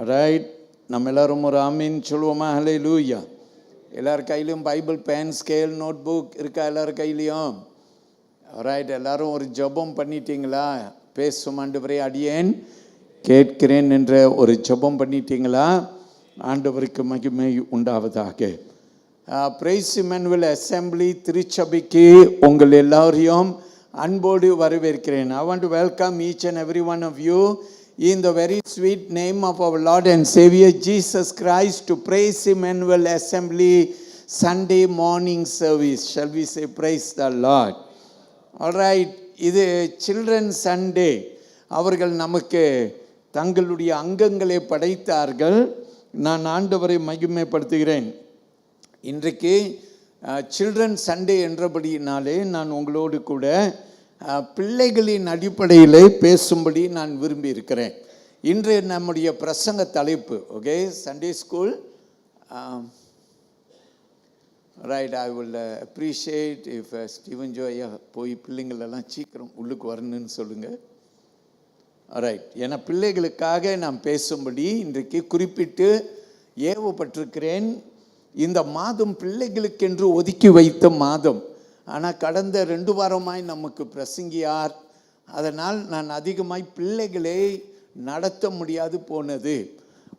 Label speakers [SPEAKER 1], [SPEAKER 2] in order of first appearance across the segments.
[SPEAKER 1] Right, நம்ம எல்லாரும் ஒரு ஆமீன் சொல்லுவோமா? ஹல்லேலூயா. எல்லார் கையிலையும் Bible, pen, scale, notebook இருக்கா? எல்லார் கையிலையும்? ரைட், எல்லாரும் ஒரு ஜெபம் பண்ணிட்டீங்களா? பேசும் ஆண்டவரே அடியேன் கேட்கிறேன் என்ற ஒரு ஜெபம் பண்ணிட்டீங்களா? ஆண்டவருக்கு மகிமை உண்டாவதாக. பிரைஸ் இம்மானுவேல் அசெம்பிளி திருச்சபைக்கு உங்கள் எல்லாரையும் அன்போடு வரவேற்கிறேன். I want to welcome each and every one of you in the very sweet name of our Lord and Savior Jesus Christ to Praise Immanuel Assembly Sunday morning service. Shall we say praise the Lord? All right, இது children Sunday. அவர்கள் நமக்கு தங்களுடைய அங்கங்களை படைத்தார்கள். நான் ஆண்டவரை மகிமைப்படுத்துகிறேன். இன்றைக்கு children Sunday என்றபடியினாலே நான் உங்களோடு கூட பிள்ளைகளின் அடிப்படையில் பேசும்படி நான் விரும்பி இருக்கிறேன். இன்று நம்முடைய பிரசங்க தலைப்பு, okay, Sunday school. Right, I will appreciate if Steven Joya போய் பிள்ளைங்களெல்லாம் சீக்கிரம் உள்ளுக்கு வரணும்னு சொல்லுங்கள். ரைட், ஏன்னா பிள்ளைகளுக்காக நான் பேசும்படி இன்றைக்கு குறிப்பிட்டு ஏவப்பட்டிருக்கிறேன். இந்த மாதம் பிள்ளைகளுக்கென்று ஒதுக்கி வைத்த மாதம். ஆனால் கடந்த 2 வாரமாய் நமக்கு பிரசங்கியார். அதனால் நான் அதிகமாய் பிள்ளைகளை நடத்த முடியாது போனது.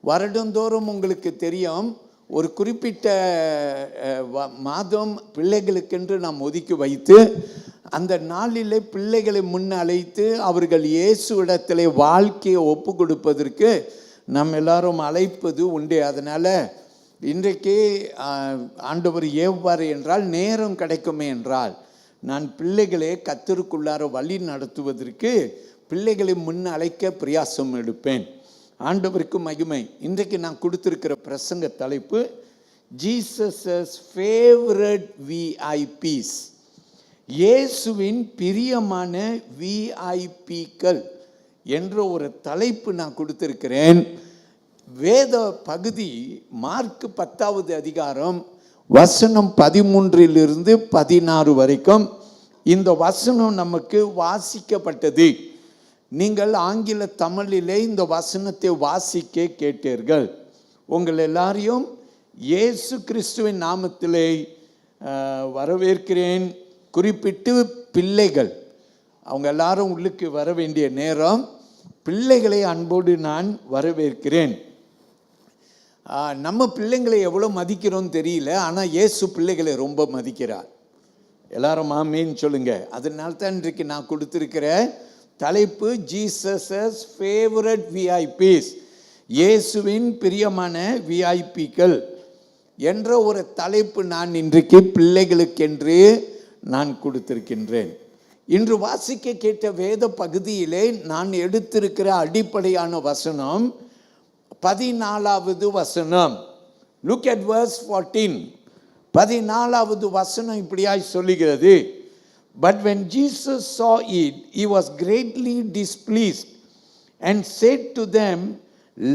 [SPEAKER 1] வருடந்தோறும் உங்களுக்கு தெரியும், ஒரு குறிப்பிட்ட மாதம் பிள்ளைகளுக்கென்று நாம் ஒதுக்கி வைத்து அந்த நாளிலே பிள்ளைகளை முன் அழைத்து அவர்கள் இயேசு இடத்திலே வாழ்க்கையை ஒப்பு கொடுப்பதற்கு நாம் எல்லாரும் அழைப்பது உண்டு. அதனால் இன்றைக்கு ஆண்டவர் ஏவுவார் என்றால், நேரம் கிடைக்குமே என்றால், நான் பிள்ளைகளை கர்த்தருக்குள்ளார வழி நடத்துவதற்கு பிள்ளைகளை முன் அழைக்க பிரயாசம் எடுப்பேன். ஆண்டவருக்கு மகிமை. இன்றைக்கு நான் கொடுத்திருக்கிற பிரசங்க தலைப்பு ஜீசஸ் ஃபேவரட் விஐபிஸ். இயேசுவின் பிரியமான விஐபிக்கள் என்ற ஒரு தலைப்பு நான் கொடுத்திருக்கிறேன். வேத பகுதி மார்க் 10வது அதிகாரம் வசனம் 13 16 வரைக்கும் இந்த வசனம் நமக்கு வாசிக்கப்பட்டது. நீங்கள் ஆங்கில தமிழிலே இந்த வசனத்தை வாசிக்க கேட்டீர்கள். உங்கள் எல்லாரையும் இயேசு கிறிஸ்துவின் நாமத்திலே வரவேற்கிறேன். குறிப்பிட்டு பிள்ளைகள், அவங்க எல்லாரும் உள்ளுக்கு வர வேண்டிய நேரம். பிள்ளைகளை அன்போடு நான் வரவேற்கிறேன். நம்ம பிள்ளைங்களை எவ்வளோ மதிக்கிறோன்னு தெரியல, ஆனால் இயேசு பிள்ளைகளை ரொம்ப மதிக்கிறார். எல்லாரும் ஆமீன் சொல்லுங்க. அதனால தான் இன்றைக்கு நான் கொடுத்துருக்கிற தலைப்பு ஜீசஸ் ஃபேவரட் விஐபிஸ், இயேசுவின் பிரியமான விஐபிக்கள் என்ற ஒரு தலைப்பு நான் இன்றைக்கு பிள்ளைகளுக்கென்று நான் கொடுத்திருக்கின்றேன். இன்று வாசிக்க கேட்ட வேத பகுதியிலே நான் எடுத்திருக்கிற அடிப்படையான வசனம் 14வது வசனம். Look at verse 14. 14வது வசனம் இப்படியாய் சொல்லுகிறது. But when Jesus saw it, he was greatly displeased and said to them,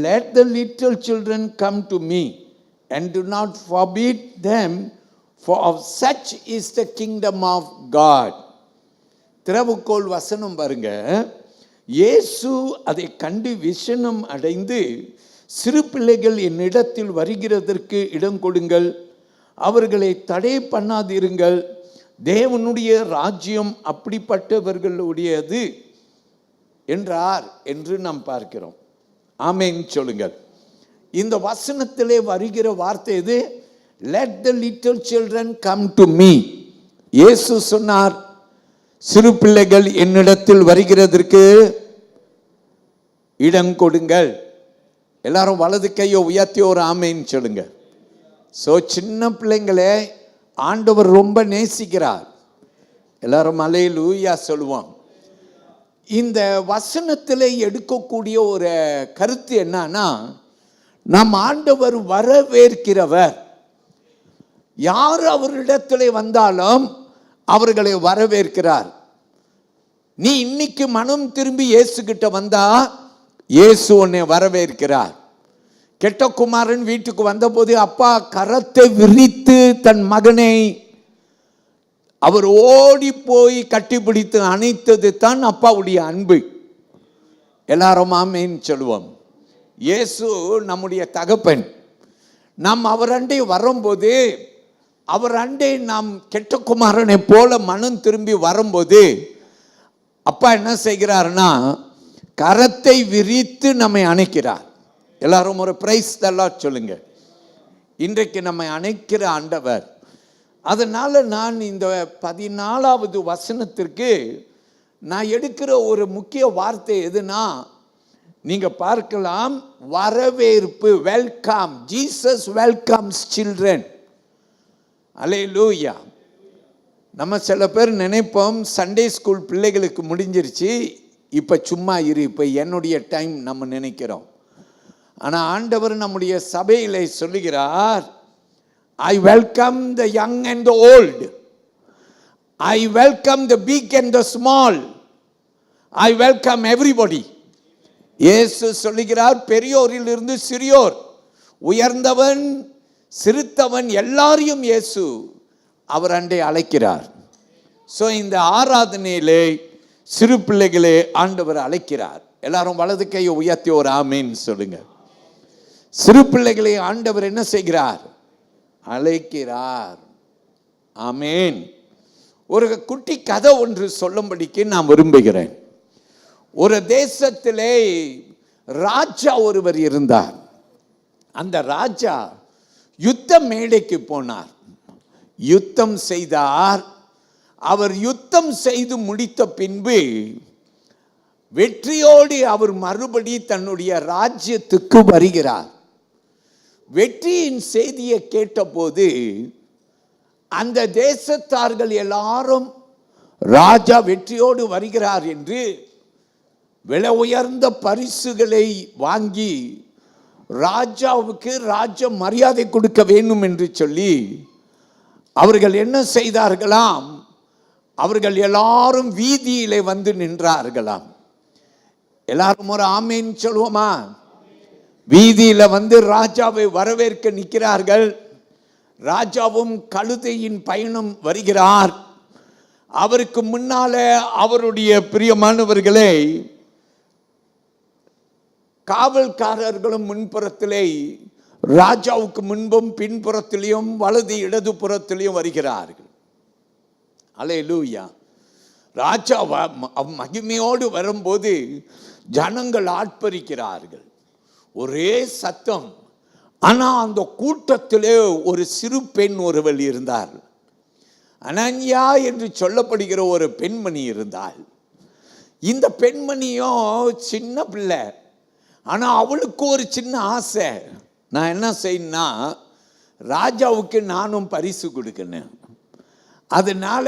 [SPEAKER 1] let the little children come to me and do not forbid them, for of such is the kingdom of God. திறவுகோல் வசனம் பாருங்க. இயேசு அதை கண்டு விஷனம் அடைந்து, சிறு பிள்ளைகள் என்னிடத்தில் வருகிறதற்கு இடம் கொடுங்கள், அவர்களை தடை பண்ணாதிருங்கள், தேவனுடைய ராஜ்யம் அப்படிப்பட்டவர்களுடையது என்றார் என்று நாம் பார்க்கிறோம். ஆமென் சொல்லுங்கள். இந்த வசனத்திலே வருகிற வார்த்தை இது, let the little children come to me. இயேசு சொன்னார், சிறு பிள்ளைகள் என்னிடத்தில் வருகிறதற்கு இடம் கொடுங்கள். எல்லாரும் வலது கையை உயர்த்தி ஒரு ஆமேன்னு சொல்லுங்க. ஸோ சின்ன பிள்ளைங்களே ஆண்டவர் ரொம்ப நேசிக்கிறார். எல்லாரும் அல்லேலூயா சொல்லுவோம். இந்த வசனத்தில் எடுக்கக்கூடிய ஒரு கருத்து என்னன்னா, நம் ஆண்டவர் வரவேற்கிறவர். யார் அவரிடத்தில் வந்தாலும் அவர்களை வரவேற்கிறார். நீ இன்னைக்கு மனம் திரும்பி இயேசு கிட்ட வந்தா இயேசு உன்னை வரவேற்கிறார். கெட்ட குமாரன் வீட்டுக்கு வந்தபோது அப்பா கரத்தை விரித்து தன் மகனை அவர் ஓடி போய் கட்டிப்பிடித்து அணைத்தது தான் அப்பாவுடைய அன்பு. எல்லாரும் ஆமேன்னு சொல்லுவோம். இயேசு நம்முடைய தகப்பன். நாம் அவர் அண்டை வரும்போது, அவர் அண்டை நாம் கெட்ட குமாரனை போல மனம் திரும்பி வரும்போது அப்பா என்ன செய்கிறார்னா கரத்தை விரித்து நம்மை அணைக்கிறார். எல்லாரும் ஒரு பிரைஸ் தி லார்ட் சொல்லுங்க. இன்றைக்கு நம்மை அணைக்கிற ஆண்டவர். அதனால நான் இந்த 14வது வசனத்திற்கு நான் எடுக்கிற ஒரு முக்கிய வார்த்தை எதுனா, நீங்க பார்க்கலாம், வரவேற்பு, வெல்கம். Jesus welcomes children. அல்லேலூயா. நம்ம சில பேர் நினைப்போம் சண்டே ஸ்கூல் பிள்ளைகளுக்கு முடிஞ்சிருச்சு, இப்போ சும்மா இரு, இப்போ என்னுடைய டைம் நம்ம நினைக்கிறோம். ஆனால் ஆண்டவர் நம்முடைய சபையில் சொல்லுகிறார், I welcome the young and the old. I welcome the big and the small. I welcome everybody. இயேசு சொல்லுகிறார், பெரியோரில் இருந்து சிறியோர், உயர்ந்தவன் சிறுத்தவன் எல்லாரையும் இயேசு அவர் அண்டை அழைக்கிறார். ஸோ இந்த ஆராதனையிலே சிறு பிள்ளைகளே ஆண்டவர் அழைக்கிறார். எல்லாரும் வலது கையை உயர்த்தி ஒரு ஆமேன் சொல்லுங்க. சிறு பிள்ளைகளை ஆண்டவர் என்ன செய்கிறார்? அழைக்கிறார். ஆமேன். ஒரு குட்டி கதை ஒன்று சொல்லும்படிக்கு நான் விரும்புகிறேன். ஒரு தேசத்திலே ராஜா ஒருவர் இருந்தார். அந்த ராஜா யுத்த மேடைக்கு போனார், யுத்தம் செய்தார். அவர் யுத்தம் செய்து முடித்த பின்பு வெற்றியோடு அவர் மறுபடி தன்னுடைய ராஜ்யத்துக்கு வருகிறார். வெற்றியின் செய்தியை கேட்டபோது அந்த தேசத்தார்கள் எல்லாரும் ராஜா வெற்றியோடு வருகிறார் என்று விலை உயர்ந்த பரிசுகளை வாங்கி ராஜாவுக்கு ராஜ மரியாதை கொடுக்க வேண்டும் என்று சொல்லி அவர்கள் என்ன செய்தார்களாம்? அவர்கள் எல்லாரும் வீதியிலே வந்து நின்றார்களாம். எல்லாரும் ஒரு ஆமேன் சொல்லுவோமா? வீதியில வந்து ராஜாவை வரவேற்க நிற்கிறார்கள். ராஜாவும் கழுதையின் பயணம் வருகிறார். அவருக்கு முன்னால அவருடைய பிரியமானவர்களே காவல்காரர்களும் முன்புறத்திலே, ராஜாவுக்கு முன்பும் பின்புறத்திலையும் வலது இடது புறத்திலையும் வருகிறார்கள். அல்லேலூயா. ராஜா மகிமையோடு வரும்போது ஜனங்கள் ஆட்பரிக்கிறார்கள், ஒரே சத்தம். ஆனால் அந்த கூட்டத்திலே ஒரு சிறு பெண் ஒருவள் இருந்தார். அனன்யா என்று சொல்லப்படுகிற ஒரு பெண்மணி இருந்தாள். இந்த பெண்மணியும் சின்ன பிள்ளை, ஆனால் அவளுக்கு ஒரு சின்ன ஆசை. நான் என்ன செய்யணும்னா ராஜாவுக்கு நானும் பரிசு கொடுக்கணும். அதனால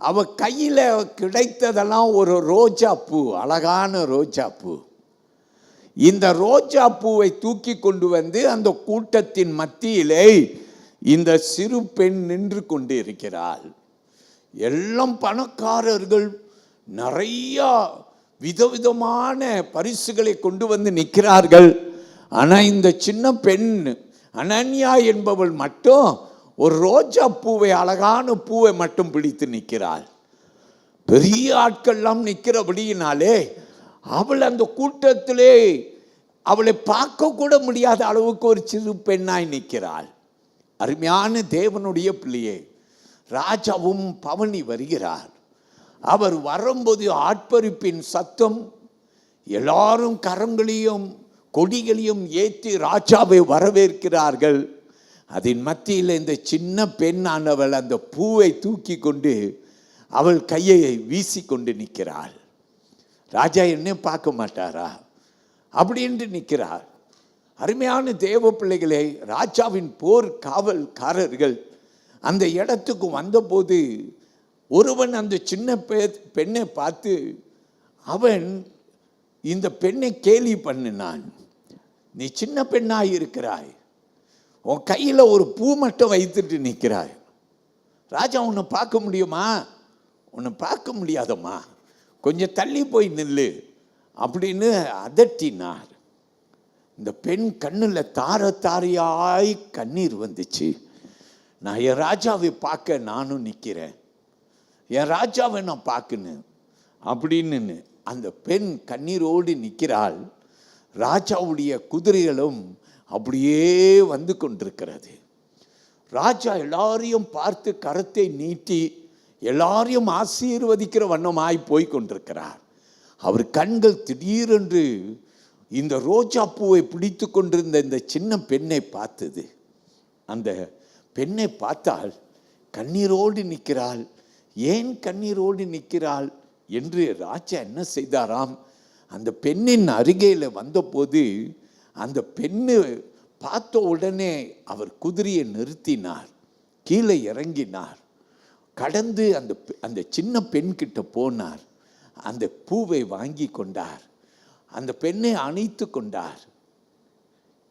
[SPEAKER 1] அவ கையில் கிடைத்ததெல்லாம் ஒரு ரோஜா பூ, அழகான ரோஜா பூ. இந்த ரோஜா பூவை தூக்கி கொண்டு வந்து அந்த கூட்டத்தின் மத்தியிலே இந்த சிறு பெண் நின்று கொண்டு இருக்கிறாள். எல்லாம் பணக்காரர்கள் நிறைய விதவிதமான பரிசுகளை கொண்டு வந்து நிற்கிறார்கள். ஆனால் இந்த சின்ன பெண் அனன்யா என்பவள் மட்டும் ஒரு ரோஜா பூவை, அழகான பூவை மட்டும் பிடித்து நிற்கிறாள். பெரிய ஆட்கள்லாம் நிற்கிறபடியினாலே அவள் அந்த கூட்டத்திலே அவளை பார்க்க கூட முடியாத அளவுக்கு ஒரு சிறு பெண்ணாய் நிற்கிறாள். அருமையான தேவனுடைய பிள்ளையே, ராஜாவும் பவனி வருகிறார். அவர் வரும்போது ஆட்பரிப்பின் சத்தம், எல்லாரும் கரங்களையும் கொடிகளையும் ஏற்றி ராஜாவை வரவேற்கிறார்கள். அதன் மத்தியில் இந்த சின்ன பெண்ணானவள் அந்த பூவை தூக்கி கொண்டு அவள் கையை வீசி கொண்டு நிற்கிறாள். ராஜா என்ன பார்க்க மாட்டாரா அப்படின்று நிற்கிறார். அருமையான தேவ பிள்ளைகளே, ராஜாவின் போர் காவல்காரர்கள் அந்த இடத்துக்கு வந்தபோது ஒருவன் அந்த சின்ன பெண்ணை பார்த்து அவன் இந்த பெண்ணை கேலி பண்ணினான். நீ சின்ன பெண்ணாய் இருக்கிறாய், உன் கையில் ஒரு பூ மட்டும் வைத்துட்டு நிற்கிறாய். ராஜா உன்னை பார்க்க முடியுமா? உன்னை பார்க்க முடியாதம்மா, கொஞ்சம் தள்ளி போய் நில்லு அப்படின்னு அதட்டினார். இந்த பெண் கண்ணில் தார தாரையாய் கண்ணீர் வந்துச்சு. நான் என் ராஜாவை பார்க்க நானும் நிற்கிறேன், என் ராஜாவை நான் பார்க்கணும் அப்படின்னு அந்த பெண் கண்ணீரோடு நிற்கிறாள். ராஜாவுடைய குதிரைகளும் அப்படியே வந்து கொண்டிருக்கிறது. ராஜா எல்லாரையும் பார்த்து கரத்தை நீட்டி எல்லாரையும் ஆசீர்வதிக்கிற வண்ணமாய் போய் கொண்டிருக்கிறார். அவர் கண்கள் திடீரென்று இந்த ரோஜா பூவை பிடித்து கொண்டிருந்த இந்த சின்ன பெண்ணை பார்த்தது. அந்த பெண்ணை பார்த்தால் கண்ணீரோடு நிற்கிறாள். ஏன் கண்ணீரோடு நிற்கிறாள் என்று ராஜா என்ன செய்தாராம், அந்த பெண்ணின் அருகையில் வந்தபோது அந்த பெண்ணு பார்த்த உடனே அவர் குதிரையை நிறுத்தினார், கீழே இறங்கினார், கடந்து அந்த சின்ன பெண் கிட்ட போனார், அந்த பூவை வாங்கி கொண்டார், அந்த பெண்ணை அணைத்து கொண்டார்.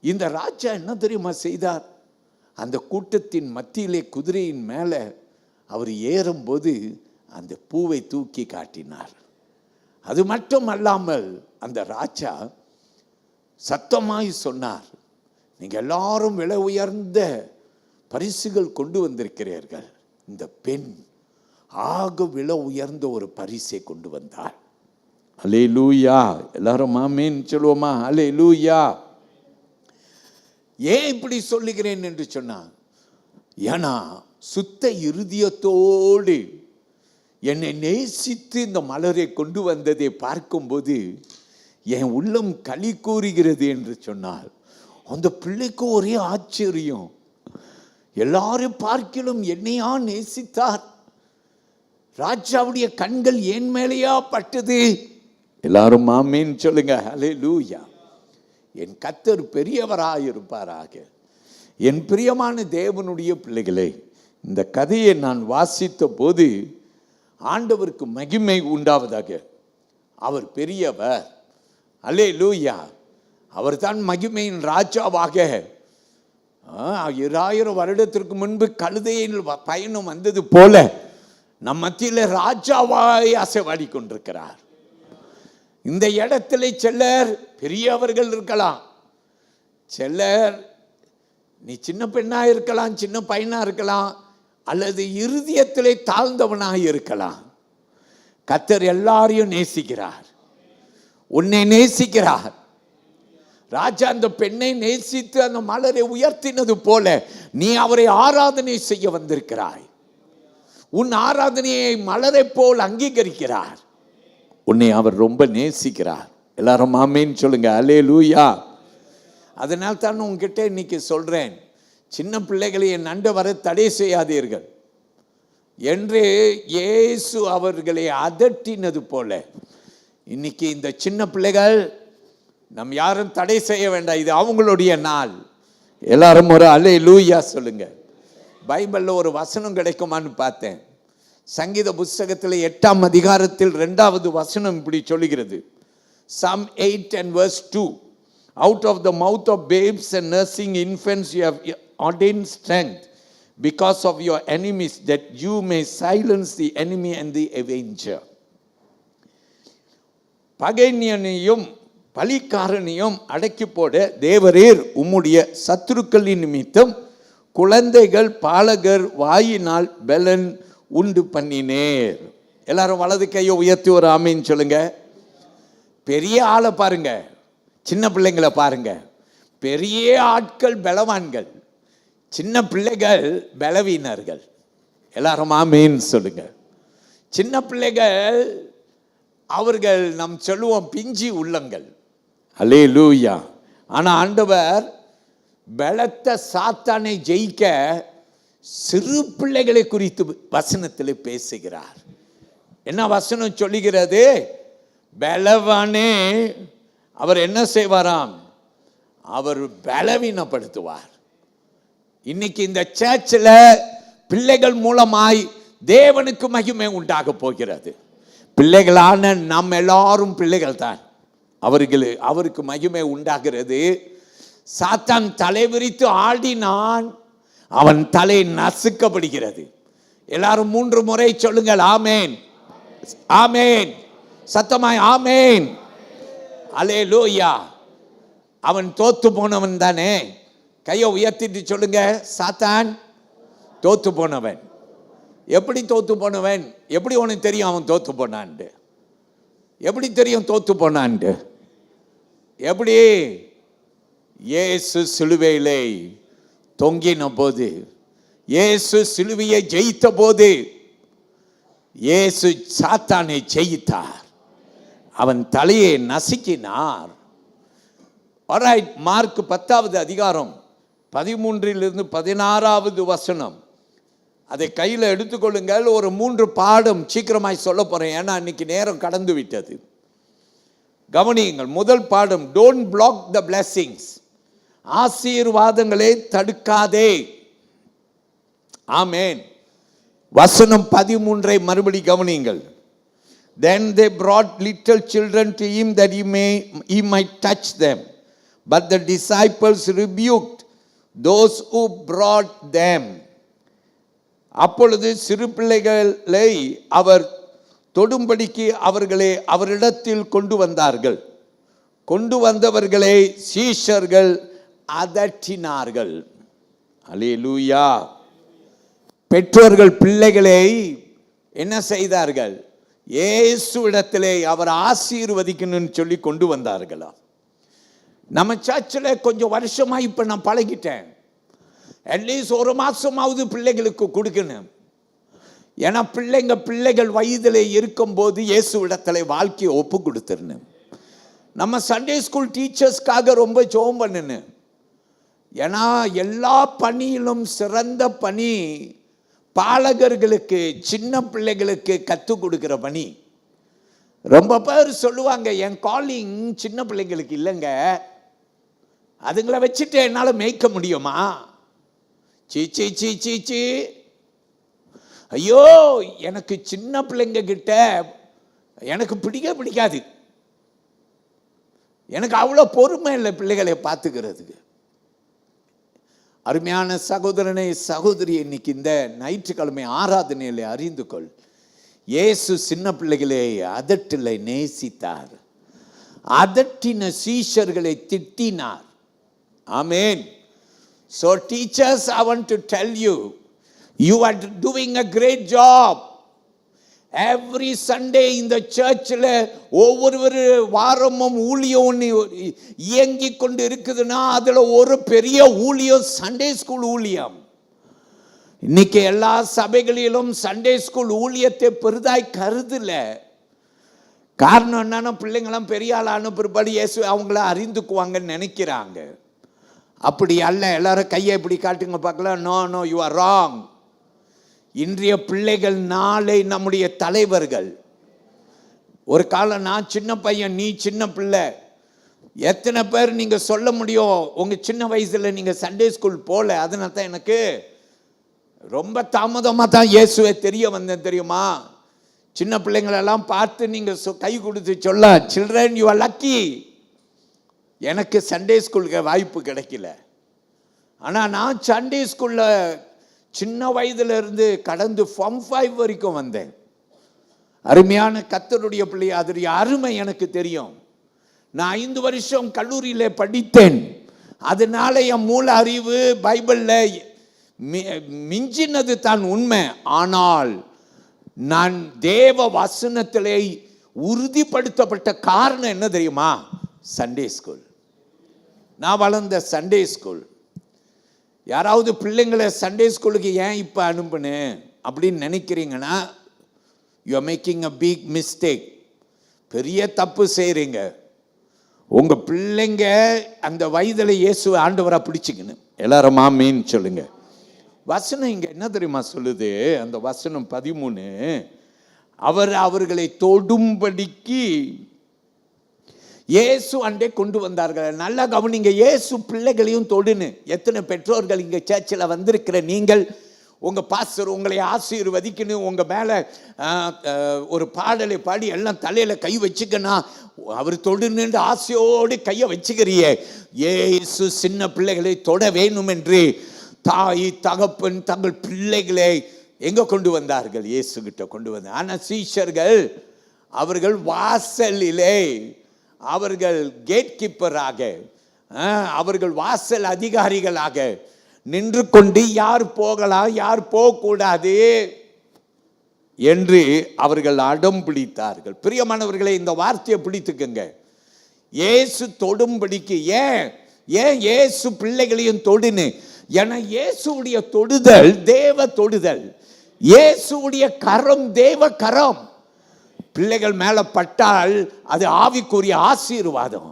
[SPEAKER 1] இந்த ராஜா என்ன தெரியுமா செய்தார், அந்த கூட்டத்தின் மத்தியிலே குதிரையின் மேலே அவர் ஏறும்போது அந்த பூவை தூக்கி காட்டினார். அது மட்டும் அல்லாமல் அந்த ராஜா சத்தமாய் சொன்னார், நீங்கள் எல்லாரும் விலை உயர்ந்த பரிசுகள் கொண்டு வந்திருக்கிறீர்கள், இந்த பெண் ஆக விலை உயர்ந்த ஒரு பரிசை கொண்டு வந்தாள். அல்லேலூயா. எல்லாரும் ஆமென் சொல்லுவோமா? அல்லேலூயா. ஏன் இப்படி சொல்லுகிறேன் என்று சொன்னான், ஏன்னா சுத்த இருதயத்தோடு என்னை நேசித்து இந்த மலரை கொண்டு வந்ததை பார்க்கும்போது என் உள்ளம் களி கூறுகிறது என்று சொன்னார். அந்த பிள்ளைக்கு ஒரே ஆச்சரியம், எல்லாரும் பார்க்கிலும் என்னையா நேசித்தார், ராஜாவுடைய கண்கள் என் மேலேயா பட்டது. எல்லாரும் ஆமென் சொல்லுங்க. அல்லேலூயா. என் கர்த்தர் பெரியவராயிருப்பாராக. என் பிரியமான தேவனுடைய பிள்ளைகளே, இந்த கதையை நான் வாசித்த போது ஆண்டவருக்கு மகிமை உண்டாவதாக. அவர் பெரியவர். அல்லேலூயா. அவர் தான் மகிமையின் ராஜாவாக 2000 வருடத்திற்கு முன்பு கழுதையில் பயணம் வந்தது போல நம் மத்தியில் ராஜாவாய் அசைவாடி கொண்டிருக்கிறார். இந்த இடத்துல சிலர் பெரியவர்கள் இருக்கலாம், சிலர் நீ சின்ன பெண்ணா இருக்கலாம், சின்ன பையனா இருக்கலாம், அல்லது இருதயத்திலே தாழ்ந்தவனாக இருக்கலாம். கர்த்தர் எல்லாரையும் நேசிக்கிறார், உன்னை நேசிக்கிறார். ராஜா அந்த பெண்ணை நேசித்து அந்த மலரை உயர்த்தினது போல நீ அவரை ஆராதனை செய்ய வந்திருக்கிறாய். உன் ஆராதனையை மலரை போல் அங்கீகரிக்கிறார். உன்னை அவர் ரொம்ப நேசிக்கிறார். எல்லாரும் ஆமென் சொல்லுங்க. அல்லேலூயா. அதனால் தான் உங்ககிட்ட இன்னைக்கு சொல்றேன், சின்ன பிள்ளைகளை என் அண்டை வர தடை செய்யாதீர்கள் என்று இயேசு அவர்களை அதட்டினது போல இன்னைக்கு இந்த சின்ன பிள்ளைகள் நம் யாரும் தடை செய்ய வேண்டாம், இது அவங்களுடைய நாள். எல்லாரும் ஒரு அல்லேலூயா சொல்லுங்க. பைபிள்ல ஒரு வசனம் கிடைக்குமான்னு பார்த்தேன். சங்கீத புஸ்தகத்தில் 8ஆம் அதிகாரத்தில் 2வது வசனம் இப்படி சொல்லுகிறது. Psalm 8 and verse 2. Out of the mouth of babes and nursing infants you have ordained strength because of your enemies, that you may silence the enemy and the avenger. பகைஞனையும் பலிக்காரனையும் அடக்கி போட தேவரீர் உம்முடைய சத்துருக்களின் நிமித்தம் குழந்தைகள் பாலகர் வாயினால் பலன் உண்டு பண்ணினேர். எல்லாரும் வலது கையை உயர்த்தி ஒரு ஆமீன் சொல்லுங்க. பெரிய ஆளை பாருங்க, சின்ன பிள்ளைங்களை பாருங்க. பெரிய ஆட்கள் பலவான்கள், சின்ன பிள்ளைகள் பலவீனர்கள். எல்லாரும் ஆமீன் சொல்லுங்க. சின்ன பிள்ளைகள் அவர்கள் நாம் சொல்லுவோம் பிஞ்சி உள்ளங்கள். அல்லேலூயா. ஆனா ஆண்டவர் பலத்த சாத்தானை ஜெயிக்க சிறு பிள்ளைகளை குறித்து வசனத்தில் பேசுகிறார். என்ன வசனம் சொல்லுகிறது? பலவானே அவர் என்ன செய்வாராம்? அவர் பலவீனப்படுத்துவார். இன்னைக்கு இந்த சர்ச்சில் பிள்ளைகள் மூலமாய் தேவனுக்கு மகிமை உண்டாக போகிறது. பிள்ளைகளான நாம் எல்லாரும் பிள்ளைகள் தான். அவருக்கு மகிமை உண்டாகிறது. சாத்தான் தலை விரித்து ஆடினான், அவன் தலை நசுக்கப்படுகிறது. எல்லாரும் 3 முறை சொல்லுங்கள். ஆமேன், ஆமேன், சத்தமாய் ஆமேன். அல்லேலூயா. அவன் தோத்து போனவன் தானே? கையை உயர்த்திட்டு சொல்லுங்க. சாத்தான் தோத்து போனவன். எப்படி தோத்து போனவன்? எப்படி உனக்கு தெரியும் அவன் தோத்து போனான்ட்டு? எப்படி தெரியும் தோத்து போனான்ட்டு? எப்படி? இயேசு சிலுவையிலே தொங்கின போது, இயேசு சிலுவையை ஜெயித்த போது, இயேசு சாத்தானை ஜெயித்தார். அவன் தலையை நசுக்கினார். ஆல்ரைட், மார்க் 10வது அதிகாரம் 13 16 வசனம். அதை கையில் எடுத்துக்கொள்ளுங்கள். ஒரு 3 பாடம் சீக்கிரமாய் சொல்ல போறேன், ஏன்னா இன்னைக்கு நேரம் கடந்து விட்டது. கவனியுங்கள். முதல் பாடம், டோன்ட் பிளாக் த பிளெஸிங்ஸ். ஆசீர்வாதங்களை தடுக்காதே. ஆமென். வசனம் 13 மறுபடி கவனியுங்கள். Then they brought little children to him that he might touch them. But the disciples rebuked those who brought them. அப்பொழுது சிறு பிள்ளைகளை அவர் தொடும்படிக்கு அவர்களை அவரிடத்தில் கொண்டு வந்தார்கள். கொண்டு வந்தவர்களை சீஷர்கள் அதட்டினார்கள். அல்லேலூயா. பெற்றோர்கள் பிள்ளைகளை என்ன செய்தார்கள்? இயேசுவிடத்திலே அவர் ஆசீர்வதிக்கணும்னு சொல்லி கொண்டு வந்தார்களா? நம்ம சர்ச்சில் கொஞ்சம் வருஷமா இப்ப நான் பழகிட்டேன். அட்லீஸ்ட் 1 மாசமாவது பிள்ளைகளுக்கு கொடுக்கணும். ஏன்னா பிள்ளைகள் வயதில் இருக்கும்போது இயேசுவிடத்திலே வாழ்க்கையை ஒப்பு கொடுத்துருணும். நம்ம சண்டே ஸ்கூல் டீச்சர்ஸ்க்காக ரொம்ப ஜெபம் பண்ணணும். ஏன்னா எல்லா பணியிலும் சிறந்த பணி பாலகர்களுக்கு, சின்ன பிள்ளைகளுக்கு கற்றுக் கொடுக்கிற பணி. ரொம்ப பேர் சொல்லுவாங்க, என் காலிங் சின்ன பிள்ளைங்களுக்கு இல்லைங்க, அதுங்களை வச்சுட்டு என்னால் மேய்க்க முடியுமா? சீச்சி சீச்சி சீ, ஐயோ, எனக்கு சின்ன பிள்ளைங்க கிட்ட எனக்கு பிடிக்காது. எனக்கு அவ்வளோ பொறுமை இல்லை பிள்ளைகளை பார்த்துக்கிறதுக்கு. அருமையான சகோதரனை, சகோதரி, இன்னைக்கு இந்த ஞாயிற்றுக்கிழமை ஆராதனையிலே அறிந்து கொள், இயேசு சின்ன பிள்ளைகளை அதட்டில் நேசித்தார். அதட்டின சீஷர்களை திட்டினார். ஆமென். So teachers, I want to tell you, you are doing a great job. Every Sunday in the church, ஒவ்வொரு வாரமும் ஊழியம் இயங்கி கொண்டு இருக்குதுன்னா அதுல ஒரு பெரிய ஊழியம் சண்டே ஸ்கூல் ஊழியம். இன்னைக்கு எல்லா சபைகளிலும் சண்டே ஸ்கூல் ஊழியத்தை பெரிதாய் கருதல. காரணம் என்னன்னா, பிள்ளைங்களாம் பெரிய ஆளான பிற்பாடு இயேசு அவங்கள அறிந்துக்குவாங்கன்னு நினைக்கிறாங்க. அப்படி அல்ல. எல்லாரும் கையை இப்படி காட்டுங்க பார்க்கலாம். No no, you are wrong. இன்றைய பிள்ளைகள் நாளை நம்முடைய தலைவர்கள். ஒரு காலம் நான் சின்ன பையன், நீ சின்ன பிள்ளை. எத்தனை பேர் நீங்க சொல்ல முடியும் உங்க சின்ன வயசுல நீங்க சண்டே ஸ்கூல் போல? அதனால தான் எனக்கு ரொம்ப தாமதமாக தான் இயேசுவை தெரிய வந்தேன் தெரியுமா? சின்ன பிள்ளைங்களெல்லாம் பார்த்து நீங்க கை கொடுத்து சொல்ல, சில்ட்ரன் யூ ஆர் லக்கி. எனக்கு சண்டே ஸ்கூலுக்கு வாய்ப்பு கிடைக்கல. ஆனால் நான் சண்டே ஸ்கூலில் சின்ன வயதுல இருந்து கடந்து ஃபார்ம் 5 வரைக்கும் வந்தேன். அருமையான கர்த்தருடைய பிள்ளை, அதனுடைய அருமை எனக்கு தெரியும். நான் 5 வருஷம் கல்லூரியில் படித்தேன். அதனால என் மூல அறிவு பைபிளில் மிஞ்சினது தான் உண்மை. ஆனால் நான் தேவ வசனத்திலே உறுதிப்படுத்தப்பட்ட காரணம் என்ன தெரியுமா? Sunday school. நான் வளர்ந்த சண்டே ஸ்கூல். யாராவது பிள்ளைங்களை சண்டே ஸ்கூலுக்கு ஏன் இப்போ அனுப்புனு அப்படின்னு நினைக்கிறீங்கன்னா, you are making a big mistake. பெரிய தப்பு செய்கிறீங்க. உங்கள் பிள்ளைங்க அந்த வயதில் இயேசுவை ஆண்டவராக பிடிச்சிக்கணும். எல்லாரும் ஆமீன் சொல்லுங்க. வசனம் இங்கே என்ன தெரியுமா சொல்லுது? அந்த வசனம் 13, அவர்களை தொடும்படிக்கு இயேசு அண்டே கொண்டு வந்தார்கள். நல்லா கவனிங்க, இயேசு பிள்ளைகளையும் தொடுன்னு. எத்தனை பெற்றோர்கள் இங்கே சர்ச்சில் வந்திருக்கிற நீங்கள், உங்கள் பாஸ்டர் உங்களை ஆசீர்வதிக்கணும், உங்கள் மேலே ஒரு பாடலை பாடி எல்லாம் தலையில் கை வச்சுக்கணும், அவர் தொடுன்னு ஆசையோடு கையை வச்சுக்கிறிய. இயேசு சின்ன பிள்ளைகளை தொட வேணும் என்று தாய் தகப்பன் தங்கள் பிள்ளைகளை எங்கே கொண்டு வந்தார்கள்? இயேசு கிட்ட கொண்டு வந்தார். ஆனால் சீஷர்கள் அவர்கள் வாசலிலே, அவர்கள் கேட் கீப்பராக, அவர்கள் வாசல் அதிகாரிகளாக நின்று கொண்டு யார் போகலாம் யார் போகக்கூடாது என்று அவர்கள் அடம் பிடித்தார்கள். பிரியமானவர்களை, இந்த வார்த்தையை பிடித்துக்கங்க. இயேசு தொடும்படிக்கு. ஏன் இயேசு பிள்ளைகளையும் தொடுன்னு? ஏன்னா இயேசுடைய தொடுதல் தேவ தொடுதல், இயேசுடைய கரம் தேவ கரம். பிள்ளைகள் மேல பட்டால் அது ஆவிக்குரிய ஆசீர்வாதம்.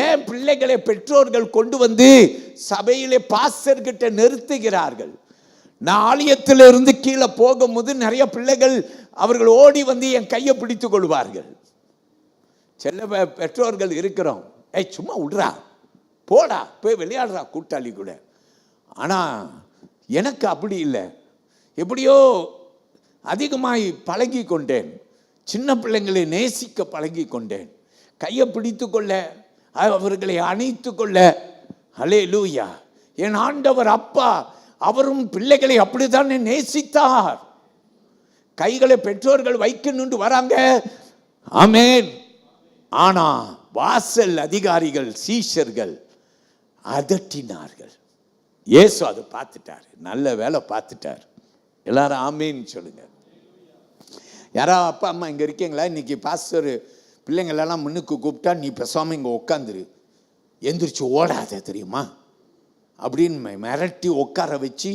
[SPEAKER 1] ஏன் பிள்ளைகளை பெற்றோர்கள் கொண்டு வந்து சபையிலே பாஸ்டர்கிட்ட நிறுத்துகிறார்கள்? நான் ஆலயத்திலிருந்து கீழே போகும்போது நிறைய பிள்ளைகள் அவர்கள் ஓடி வந்து என் கையை பிடித்து கொள்வார்கள். சில பெற்றோர்கள் இருக்கிறோம், சும்மா விடுறா, போடா, போய் விளையாடுறா கூட்டாளி கூட. ஆனால் எனக்கு அப்படி இல்லை. எப்படியோ அதிகமாய் பழகி கொண்டேன், சின்ன பிள்ளைங்களை நேசிக்க பழகி கொண்டேன், கையை பிடித்து கொள்ள, அவர்களை அணைத்து கொள்ள. ஹல்லேலூயா. என் ஆண்டவர் அப்பா அவரும் பிள்ளைகளை அப்படித்தானே நேசித்தார். கைகளை பெற்றோர்கள் வைக்கணுண்டு வராங்க, ஆமென். ஆனா வாசல் அதிகாரிகள் சீஷர்கள் அதட்டினார்கள். இயேசு அதை பார்த்துட்டார், நல்ல வேலை பார்த்துட்டார். எல்லாரும் ஆமேன்னு சொல்லுங்க. யாராவது அப்பா அம்மா இங்கே இருக்கீங்களா? இன்னைக்கு பாஸ்டர் பிள்ளைங்களெல்லாம் முன்னுக்கு கூப்பிட்டா நீ பேசாமல் இங்கே உட்காந்துரு, எந்திரிச்சு ஓடாத தெரியுமா அப்படின்னு மிரட்டி உட்கார வச்சு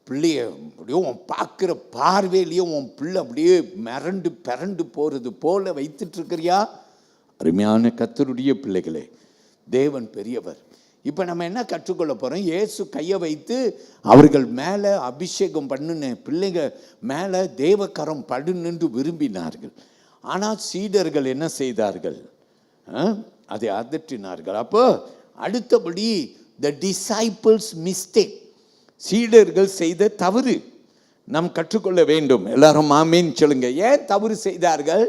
[SPEAKER 1] பிள்ளைய அப்படியே பார்க்குற பார்வையிலேயே உன் பிள்ளை அப்படியே பிறண்டு போகிறது போல வைத்துட்டு இருக்கிறியா? அருமையான கர்த்தருடைய பிள்ளைகளே, தேவன் பெரியவர். இப்போ நம்ம என்ன கற்றுக்கொள்ள போகிறோம்? இயேசு கையை வைத்து அவர்கள் மேலே அபிஷேகம் பண்ணுன பிள்ளைங்க மேலே தேவக்கரம் படுன்னு விரும்பினார்கள். ஆனால் சீடர்கள் என்ன செய்தார்கள்? அதை அதட்டினார்கள். அப்போ அடுத்தபடி த டிசைபிள்ஸ் மிஸ்டேக், சீடர்கள் செய்த தவறு நாம் கற்றுக்கொள்ள வேண்டும். எல்லாரும் ஆமேன்னு சொல்லுங்க. ஏன் தவறு செய்தார்கள்?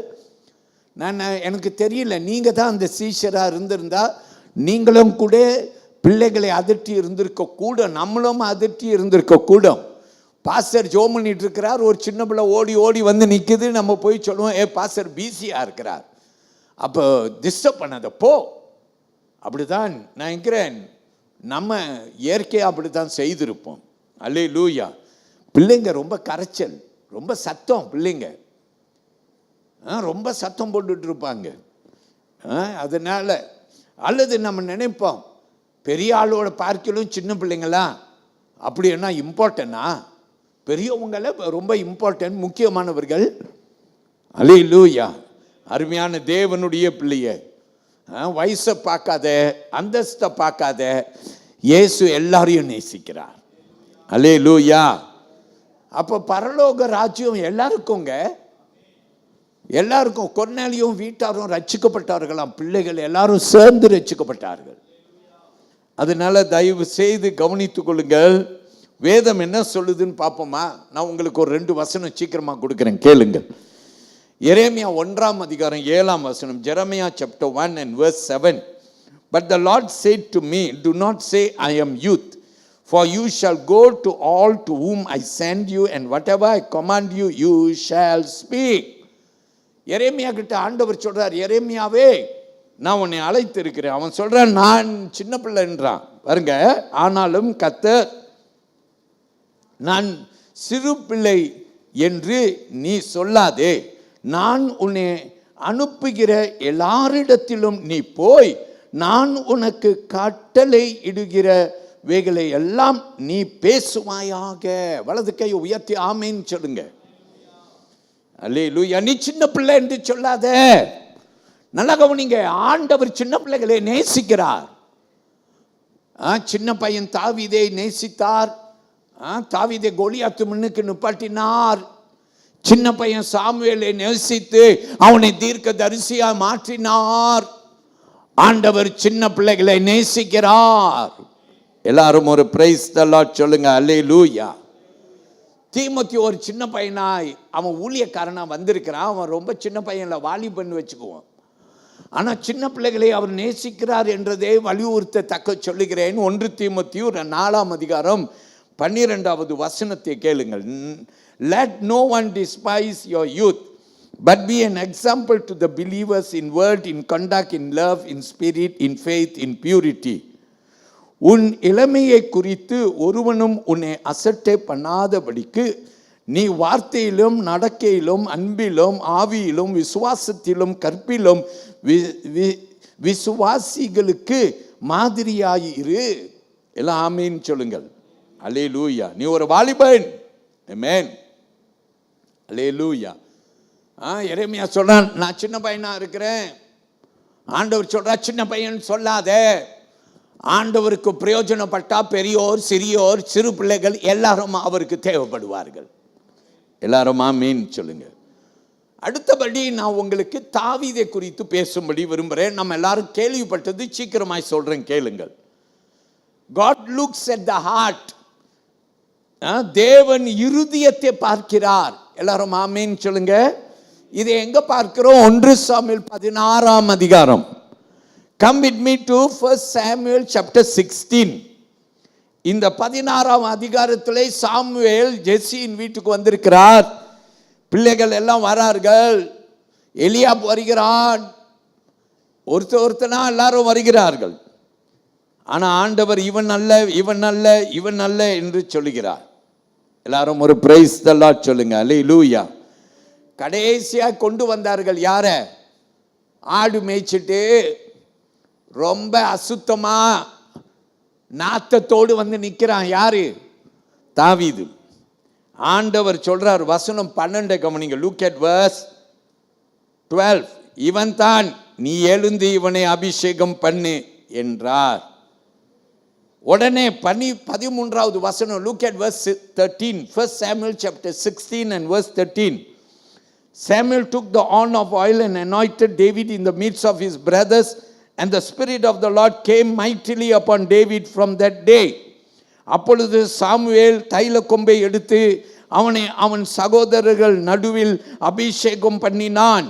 [SPEAKER 1] எனக்கு தெரியல. நீங்கள் தான் அந்த சீஷராக இருந்திருந்தா நீங்களும் கூட பிள்ளைகளை அதட்டி இருந்திருக்க கூட, நம்மளும் அதட்டி இருந்திருக்க கூடும். பாஸ்டர் ஜோம் பண்ணிட்டு இருக்கிறார், ஒரு சின்ன பிள்ளை ஓடி ஓடி வந்து நிற்குது, நம்ம போய் சொல்லுவோம், பாஸ்டர் பிஸியாக இருக்கிறார், அப்போ டிஸ்டர்ப் பண்ணாத போ. அப்படிதான் நான் நினைக்கிறேன், நம்ம இயற்கையாக அப்படி தான் செய்திருப்போம். அல்லேலூயா. பிள்ளைங்க ரொம்ப கரைச்சல், ரொம்ப சத்தம், பிள்ளைங்க ரொம்ப சத்தம் போட்டுட்டு இருப்பாங்க. அதனால அல்லது நம்ம நினைப்போம் பெரிய ஆளோட பார்க்கலும் சின்ன பிள்ளைங்களா அப்படி என்ன இம்பார்ட்டன்னா? பெரியவங்கள ரொம்ப இம்பார்ட்டன்ட், முக்கியமானவர்கள். அல்லேலூயா. அருமையான தேவனுடைய பிள்ளைய, வயசை பார்க்காத, அந்தஸ்தை பார்க்காத, இயேசு எல்லாரையும் நேசிக்கிறார். அல்லேலூயா. அப்போ பரலோக ராஜ்யம் எல்லாருக்குங்க, எல்லாருக்கும். கொர்நேலியும் வீட்டாரும் ரட்சிக்கப்பட்டார்களாம், பிள்ளைகள் எல்லாரும் சேர்ந்து ரட்சிக்கப்பட்டார்கள். அதனால தயவு செய்து கவனித்துக் கொள்ளுங்கள். வேதம் என்ன சொல்லுதுன்னு பார்ப்போமா? நான் உங்களுக்கு ஒரு 2 வசனம் சீக்கிரமாக கொடுக்குறேன், கேளுங்கள். எரேமியா 1:7. Jeremiah chapter 1 and verse 7. But the Lord said to me, do not say I am youth, for you shall go to all to whom I send you, and whatever I command you, you shall speak. எரேமியா கிட்ட ஆண்டவர் சொல்றார், எரேமியாவே நான் உன்னை அழைத்து இருக்கிறேன். அவன் சொல்றான், நான் சின்ன பிள்ளைன்றான் பாருங்க. ஆனாலும் கர்த்தர், நான் சிறு பிள்ளை என்று நீ சொல்லாதே, நான் உன்னை அனுப்புகிற எல்லாரிடத்திலும் நீ போய் நான் உனக்கு கட்டளை இடுகிறவைகளை எல்லாம் நீ பேசுவாயாக. வலது கை உயர்த்தி ஆமேன்னு சொல்லுங்க. அல்லேலூயா. நீ சின்ன பிள்ளை என்று சொல்லாத. நல்லா கவனிங்க, ஆண்டவர் சின்ன பிள்ளைகளை நேசிக்கிறார். சின்ன பையன் தாவீதை நேசித்தார். தாவீதை கோலியாத்து முன்னுக்கு நிப்பாட்டினார். சின்ன பையன் சாமுவேலை நேசித்து அவனை தீர்க்க தரிசியா மாற்றினார். ஆண்டவர் சின்ன பிள்ளைகளை நேசிக்கிறார். எல்லாரும் ஒரு பிரைஸ் தி லார்ட் சொல்லுங்க. அல்லேலூயா. தீமோத்தி ஒரு சின்ன பையனாய் அவன் ஊழியக்காரனா வந்திருக்கிறான். அவன் ரொம்ப சின்ன பையன்ல, வாலிபன் வச்சுக்குவான். ஆனால் சின்ன பிள்ளைகளை அவர் நேசிக்கிறார் என்றதை வலியுறுத்தத்தக்க சொல்லுகிறேன். 1 தீமோத்தேயு 4:12 கேளுங்கள். Let no one despise your youth, but be an example to the believers in word, in conduct, in love, in spirit, in faith, in purity. உன் இளமையை குறித்து ஒருவனும் உன்னை அசட்டை பண்ணாதபடிக்கு நீ வார்த்தையிலும் நடக்கையிலும் அன்பிலும் ஆவியிலும் விசுவாசத்திலும் கற்பிலும் விசுவாசிகளுக்கு மாதிரியாயிரு. எல்லாம் ஆமீன் சொல்லுங்கள். அல்லேலூயா. நீ ஒரு வாலிபன். ஆமென். அல்லேலூயா. எரேமியா சொல்றான், நான் சின்ன பையனா இருக்கிறேன். ஆண்டவர் சொல்றா, சின்ன பையன் சொல்லாத. ஆண்டவருக்கு பிரயோஜனப்பட்டா பெரியோர் சிறியோர் சிறு பிள்ளைகள் எல்லாரும் அவருக்கு தேவைப்படுவார்கள். எல்லாரும் ஆமீன் சொல்லுங்க. அடுத்தபடி நான் உங்களுக்கு தாவீதை குறித்து பேசும்படி விரும்புகிறேன். நம்ம எல்லாரும் கேள்விப்பட்டது, சீக்கிரமாய் சொல்றேன் கேளுங்கள். God looks at the heart. தேவன் இருதயத்தை பார்க்கிறார். எல்லாரும் ஆமீன் சொல்லுங்க. இதை எங்க பார்க்கிறோம்? 1 சாமுவேல் 16ஆம் அதிகாரம். Come with me to 1 Samuel chapter 16. இந்த 16ஆம் அதிகாரத்திலே சாமுவேல் ஜெஸ்ஸியின் வீட்டுக்கு வந்திருக்கிறார். பிள்ளைகள் எல்லாம் வரார்கள். எலியாப் வருகிறான். ஒருத்தனா எல்லாரும் வருகிறார்கள். ஆனா ஆண்டவர் இவன் அல்ல இவன் அல்ல இவன் அல்ல என்று சொல்லுகிறார். எல்லாரும் ஒரு பிரைஸ் தி லார்ட் சொல்லுங்க. அல்லேலூயா. கடைசியா கொண்டு வந்தார்கள். யார? ஆடு மேய்ச்சிட்டு ரொம்ப அசுத்தமா நாத்தத்தோடு வந்து நிற்கிறான். யாரு? தாவீது. ஆண்டவர் சொல்றார், வசனம் 12 கவனிங்க. Look at verse 12. இவன் தான், நீ எழுந்து இவனை அபிஷேகம் பண்ணு என்றார். உடனே 13வது வசனம். Look at verse 13. 1 Samuel chapter 16 and verse 13. Samuel took the horn of oil and anointed David in the midst of his brothers, and the Spirit of the Lord came mightily upon David from that day. அப்பொழுது Samuel தைல கொம்பை எடுத்து அவனை அவன் சகோதரர்கள் நடுவில் அபிஷேகம் பண்ணினான்.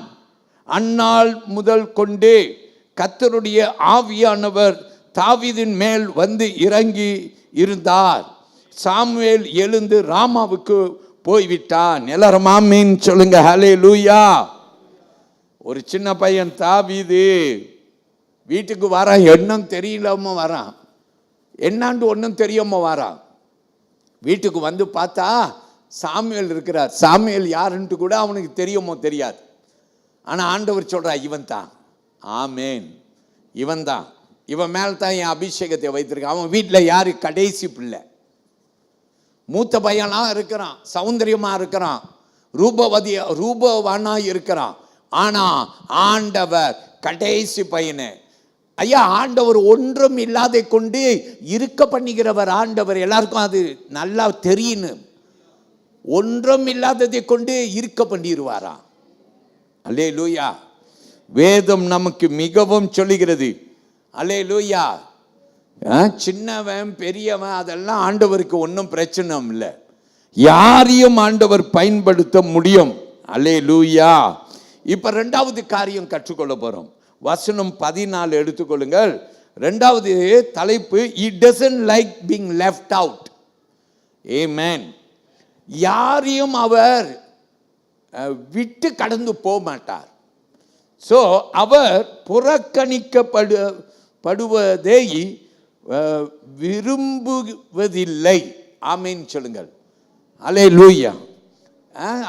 [SPEAKER 1] அந்நாள் முதல் கொண்டு கர்த்தருடைய ஆவியானவர் தாவீதின் மேல் வந்து இறங்கி இருந்தார். சாமுவேல் எழுந்து ராமாவுக்கு போய்விட்டான். எல்லாரும் ஆமீன் சொல்லுங்க. ஹல்லேலூயா. ஒரு சின்ன பையன் தாவீது வீட்டுக்கு வரான். எண்ணம் தெரியலாம வரான். என்னாண்டு ஒன்றும் தெரியாம வரான். வீட்டுக்கு வந்து பார்த்தா சாமுவேல் இருக்கிறார். சாமுவேல் யாருன்ட்டு கூட அவனுக்கு தெரியுமோ தெரியாது. ஆனா ஆண்டவர் சொல்றா, இவன் தான். ஆமேன். இவன் தான். இவன் மேல தான் என் அபிஷேகத்தை வைத்திருக்கான். அவன் வீட்டில் யாரு? கடைசி பிள்ளை. மூத்த பையனா இருக்கிறான், சௌந்தரியமா இருக்கிறான், ரூபவானா இருக்கிறான். ஆனா ஆண்டவர் கடைசி பையனை, ஐயா, ஆண்டவர் ஒன்றும் இல்லாதை கொண்டு இருக்க பண்ணுகிறவர் ஆண்டவர். எல்லாருக்கும் அது நல்லா தெரியும். ஒன்றும் இல்லாததை கொண்டு இருக்க பண்ணிடுவாரா. அல்லேலூயா. வேதம் நமக்கு மிகவும் சொல்லுகிறது. அல்லேலூயா. சின்னவன் பெரியவன் அதெல்லாம் ஆண்டவருக்கு ஒன்றும் பிரச்சனை இல்லை. யாரையும் ஆண்டவர் பயன்படுத்த முடியும். அல்லேலூயா. இப்ப 2வது காரியம் கற்றுக்கொள்ள போறோம். வசனம் 14 எடுத்துக்கொள்ளுங்கள். 2வது தலைப்பு, he doesn't like being left out. Amen. யாரையும் அவர் விட்டு கடந்து போக மாட்டார். சோ அவர் புறக்கணிக்கப்படுவதை விரும்புவதில்லை. ஆமீன் சொல்லுங்கள். அல்லேலூயா.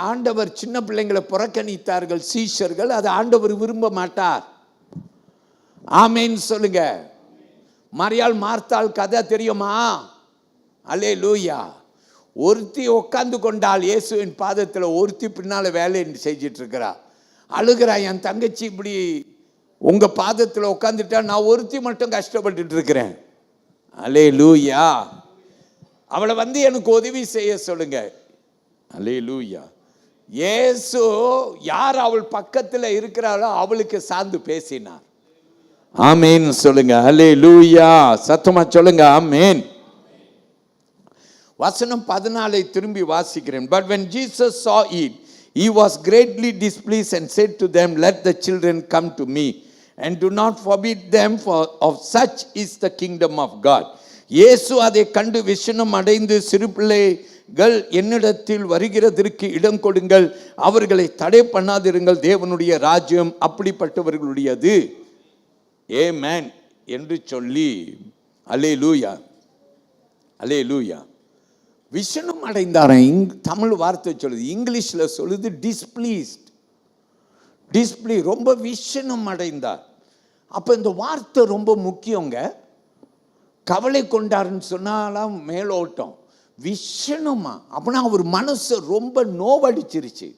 [SPEAKER 1] ஆண்டவர் சின்ன பிள்ளைங்களை புறக்கணித்தார்கள் சீஷர்கள். அதை ஆண்டவர் விரும்ப மாட்டார். ஆமீன் சொல்லுங்க. மரியாள் மார்த்தாள் கதை தெரியுமா? அல்லேலூயா. ஒருத்தி உட்கார்ந்து கொண்டாள் இயேசுவின் பாதத்தில். ஒருத்தி பின்னால வேலை செஞ்சிட்டு இருக்கிறா. அழுகிறா, என் தங்கச்சி இப்படி உங்க பாதத்தில் உட்காந்துட்டா, நான் ஒருத்தி மட்டும் கஷ்டப்பட்டு இருக்கிறேன். அல்லேலூயா. அவளை வந்து எனக்கு உதவி செய்ய சொல்லுங்க. அல்லேலூயா. இயேசு யார் அவள் பக்கத்தில் இருக்கிறாளோ அவளுக்கு சார்ந்து பேசினார். ஆமேன் சொல்லுங்க. அல்லேலூயா. சத்தமா சொல்லுங்க. ஆமேன். வசனம் 14 திரும்பி வாசிக்கிறேன். But when Jesus saw it, he was greatly displeased and said to them, let the children come to me and do not forbid them, for of such is the kingdom of God. இயேசு அதை கண்டு விஷனம் அடைந்து, சிறு பிள்ளைகள் என்னிடத்தில் வருகிறதற்கு இடம் கொடுங்கள், அவர்களை தடை பண்ணாதிருங்கள், தேவனுடைய ராஜ்யம் அப்படிப்பட்டவர்களுடையது. ஆமென் என்று சொல்லி, அல்லேலூயா, அல்லேலூயா. விஷனம் அடைந்தாராம். தமிழ் வார்த்தை சொல்லுது, இங்கிலீஷ்ல சொல்லுது டிஸ்பிளீஸ்ட். ரொம்ப விஷனம் அடைந்தார். அப்ப இந்த வார்த்தை ரொம்ப முக்கியங்க. கவலை கொண்டாருன்னு சொன்னாலாம் மேலோட்டம், விஷனமா அப்படின்னா அவர் மனசு ரொம்ப நோவடிச்சிருச்சு.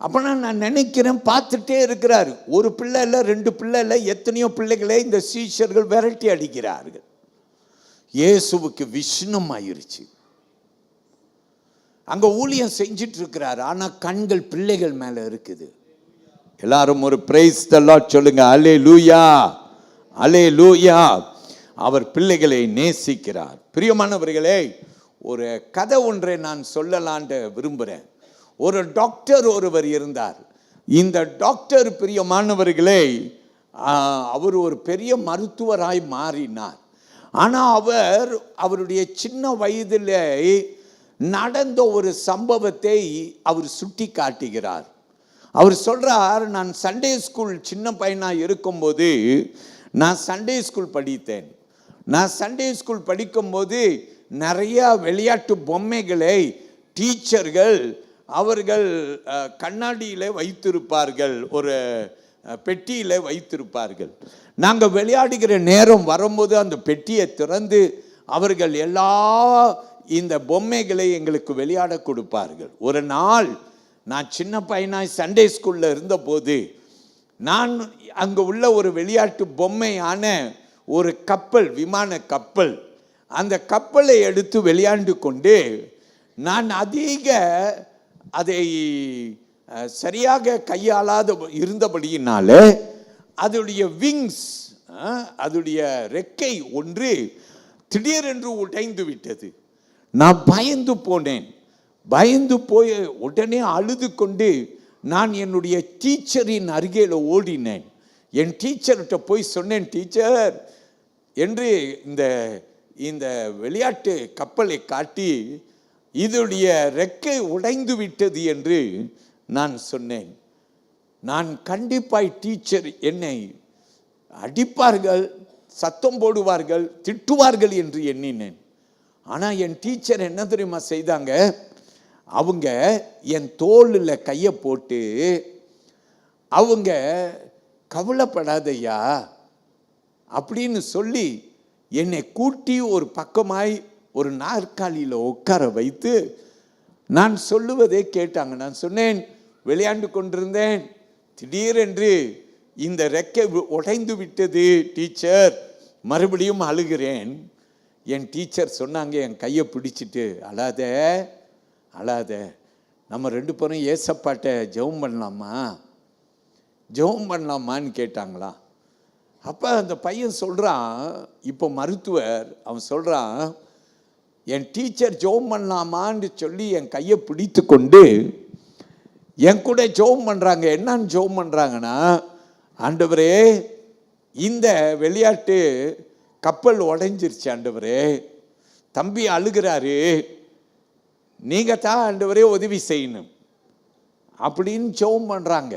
[SPEAKER 1] அப்படின்னா நான் நினைக்கிறேன், பார்த்துட்டே இருக்கிறாரு. ஒரு பிள்ளை இல்லை, 2 பிள்ளை இல்லை, எத்தனையோ பிள்ளைகளை இந்த சீஷர்கள் விரட்டி அடிக்கிறார்கள். இயேசுவுக்கு விஷனம் ஆயிருச்சு. அங்க ஊழியம் செஞ்சிட்டு இருக்கிறாரு, ஆனா கண்கள் பிள்ளைகள் மேல இருக்குது. எல்லாரும் ஒரு பிரைஸ் தி லார்ட் சொல்லுங்க. அல்லேலூயா, அல்லேலூயா. அவர் பிள்ளைகளை நேசிக்கிறார். பிரியமானவர்களே, ஒரு கதை ஒன்றை நான் சொல்லலான்னு விரும்புகிறேன். ஒரு டாக்டர் ஒருவர் இருந்தார். இந்த டாக்டர், பிரியமானவர்களே, அவர் ஒரு பெரிய மருத்துவராய் மாறினார். ஆனால் அவருடைய சின்ன வயதில் நடந்த ஒரு சம்பவத்தை அவர் சுட்டி காட்டுகிறார். அவர் சொல்றார், நான் சண்டே ஸ்கூல் சின்ன பையனாக இருக்கும்போது நான் சண்டே ஸ்கூல் படித்தேன். நான் சண்டே ஸ்கூல் படிக்கும்போது நிறைய விளையாட்டு பொம்மைகளை டீச்சர்கள் அவர்கள் கண்ணாடியில் வைத்திருப்பார்கள், ஒரு பெட்டியில் வைத்திருப்பார்கள். நாங்கள் விளையாடுகிற நேரம் வரும்போது அந்த பெட்டியை திறந்து அவர்கள் எல்லா இந்த பொம்மைகளை எங்களுக்கு விளையாட கொடுப்பார்கள். ஒரு நாள் நான் சின்ன பையனாய் சண்டே ஸ்கூலில் இருந்தபோது நான் அங்கே உள்ள ஒரு விளையாட்டு பொம்மையான ஒரு கப்பல், விமான கப்பல், அந்த கப்பலை எடுத்து விளையாண்டு கொண்டு நான் அதை சரியாக கையாளாத இருந்தபடியினால அதோடைய விங்ஸ், அதோடைய ரெக்கை ஒன்று திடீரென்று உடைந்து விட்டது. நான் பயந்து போனேன். பயந்து போய் உடனே அழுது கொண்டு நான் என்னுடைய டீச்சரின் அருகேல ஓடினேன். என் டீச்சர்கிட்ட போய் சொன்னேன், டீச்சர் என்று இந்த விளையாட்டு கப்பலை காட்டி இதோடைய ரெக்கை உடைந்து விட்டது என்று நான் சொன்னேன். நான் கண்டிப்பாய் டீச்சர் என்னை அடிப்பார்கள், சத்தம் போடுவார்கள், திட்டுவார்கள் என்று எண்ணினேன். ஆனால் என் டீச்சர் என்ன தெரியுமா செய்தாங்க? அவங்க என் தோளில் கையை போட்டு அவங்க கவலைப்படாதையா அப்படின்னு சொல்லி என்னை கூட்டி ஒரு பக்கமாய் ஒரு நாற்காலியில் உட்கார வைத்து நான் சொல்லுவதை கேட்டாங்க. நான் சொன்னேன், விளையாண்டு கொண்டிருந்தேன், திடீரென்று இந்த ரெக்கை உடைந்து விட்டது டீச்சர், மறுபடியும் அழுகிறேன். என் டீச்சர் சொன்னாங்க, என் கையை பிடிச்சிட்டு, அழாத அழாத, நம்ம 2 பேரும் ஏசப்பாட்ட ஜெபம் பண்ணலாமான்னு கேட்டாங்களாம். அப்போ அந்த பையன் சொல்கிறான், இப்போ மருத்துவர், அவன் சொல்கிறான், என் டீச்சர் ஜெபம் பண்ணலாமான்னு சொல்லி என் கையை பிடித்து கொண்டு என் கூட ஜெபம் பண்ணுறாங்க. என்னன்னு ஜெபம் பண்ணுறாங்கன்னா, ஆண்டவரே இந்த விளையாட்டு கப்பல் உடைஞ்சிருச்சு ஆண்டவரே, தம்பி அழுகிறாரு, நீங்கள் தான் ஆண்டவரே உதவி செய்யணும் அப்படின்னு ஜெபம் பண்ணுறாங்க.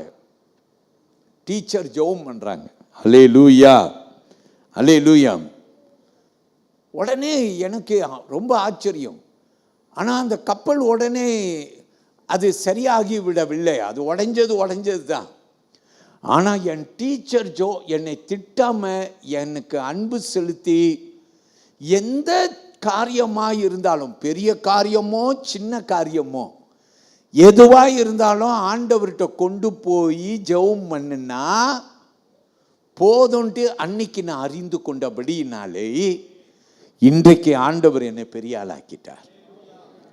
[SPEAKER 1] டீச்சர் ஜெபம் பண்ணுறாங்க. அல்லேலூயா, அல்லேலூயா. உடனே எனக்கு ரொம்ப ஆச்சரியம். ஆனால் அந்த கப்பல் உடனே அது சரியாகி விடவில்லை, அது உடைஞ்சது தான். ஆனால் என் டீச்சர் என்னை திட்டாமல் எனக்கு அன்பு செலுத்தி எந்த காரியமாக இருந்தாலும், பெரிய காரியமோ சின்ன காரியமோ எதுவாக இருந்தாலும் ஆண்டவர்கிட்ட கொண்டு போய் ஜெபம் பண்ணுனா போதும்ட்டு அன்னைக்கு நான் அறிந்து கொண்டபடினாலே இன்றைக்கு ஆண்டவர் என்னை பெரிய ஆளாக்கிட்டார்.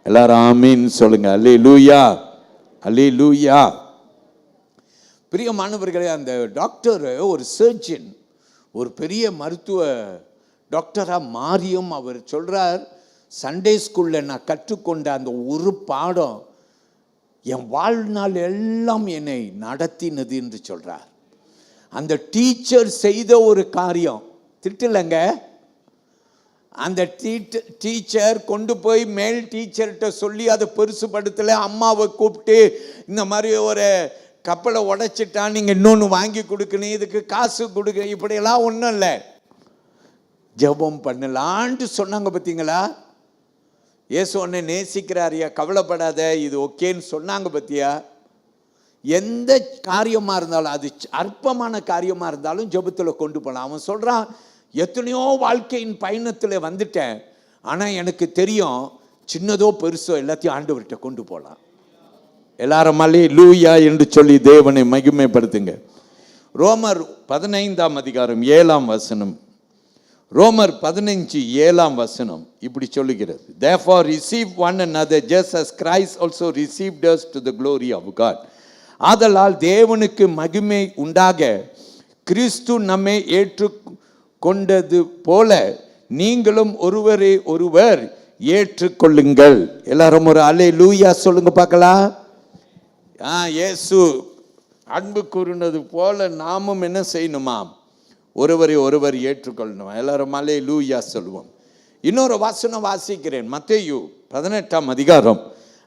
[SPEAKER 1] எல்லாரும் ஆமீன் சொல்லுங்க. அல்லேலூயா, அல்லேலூயா. பிரியமானவர்களே, அந்த டாக்டர் ஒரு சர்ஜன், ஒரு பெரிய மருத்துவ டாக்டராக மாறியும் அவர் சொல்கிறார், சண்டே ஸ்கூலில் நான் கற்றுக்கொண்ட அந்த ஒரு பாடம் என் வாழ்நாள் எல்லாம் என்னை நடத்தினது என்று சொல்கிறார். அந்த டீச்சர் செய்த ஒரு காரியம் திட்டலைங்க. அந்த டீச்சர் கொண்டு போய் மேல் டீச்சர்கிட்ட சொல்லி அதை பெருசுப்படுத்தலை. அம்மாவை கூப்பிட்டு இந்த மாதிரி ஒரு கப்பலை உடைச்சிட்டா, நீங்கள் இன்னொன்று வாங்கி கொடுக்கணும், இதுக்கு காசு கொடுக்க, இப்படியெல்லாம் ஒன்றும் இல்லை, ஜெபம் பண்ணலான்ட்டு சொன்னாங்க. பார்த்தீங்களா? இயேசு உன்னை நேசிக்கிறாரியா, கவலைப்படாத, இது ஓகேன்னு சொன்னாங்க பத்தியா? எந்த காரியமாக இருந்தாலும், அது அற்பமான காரியமாக இருந்தாலும் ஜெபத்தில் கொண்டு போகலாம். அவன் சொல்கிறான், எத்தனையோ வாழ்க்கையின் பயணத்தில் வந்துட்டேன், ஆனால் எனக்கு தெரியும் சின்னதோ பெருசோ எல்லாத்தையும் ஆண்டவர்கிட்ட கொண்டு போகலாம். எல்லாரும் அல்லேலூயா என்று சொல்லி தேவனை மகிமைப்படுத்துங்க. ரோமர் 15ஆம் அதிகாரம் 7ஆம் வசனம். ரோமர் 15:7 இப்படி சொல்லுகிறது, therefore receive one another just as Christ also received us to the glory of God. ஆதலால் தேவனுக்கு மகிமை உண்டாக கிறிஸ்து நம்மை ஏற்றுக்கொண்டது போல நீங்களும் ஒருவரை ஒருவர் ஏற்றுக்கொள்ளுங்கள். எல்லாரும் ஒரு அல்லேலூயா சொல்லுங்க பார்க்கலாம். இயேசு அன்பு கூறினது போல நாமும் என்ன செய்யணுமாம்? ஒருவரை ஒருவர் ஏற்றுக்கொள்ளணும். எல்லாரும் அல்லேலூயா சொல்லுவோம். இன்னொரு வசனம் வாசிக்கிறேன், மத்தேயு 18ஆம் அதிகாரம்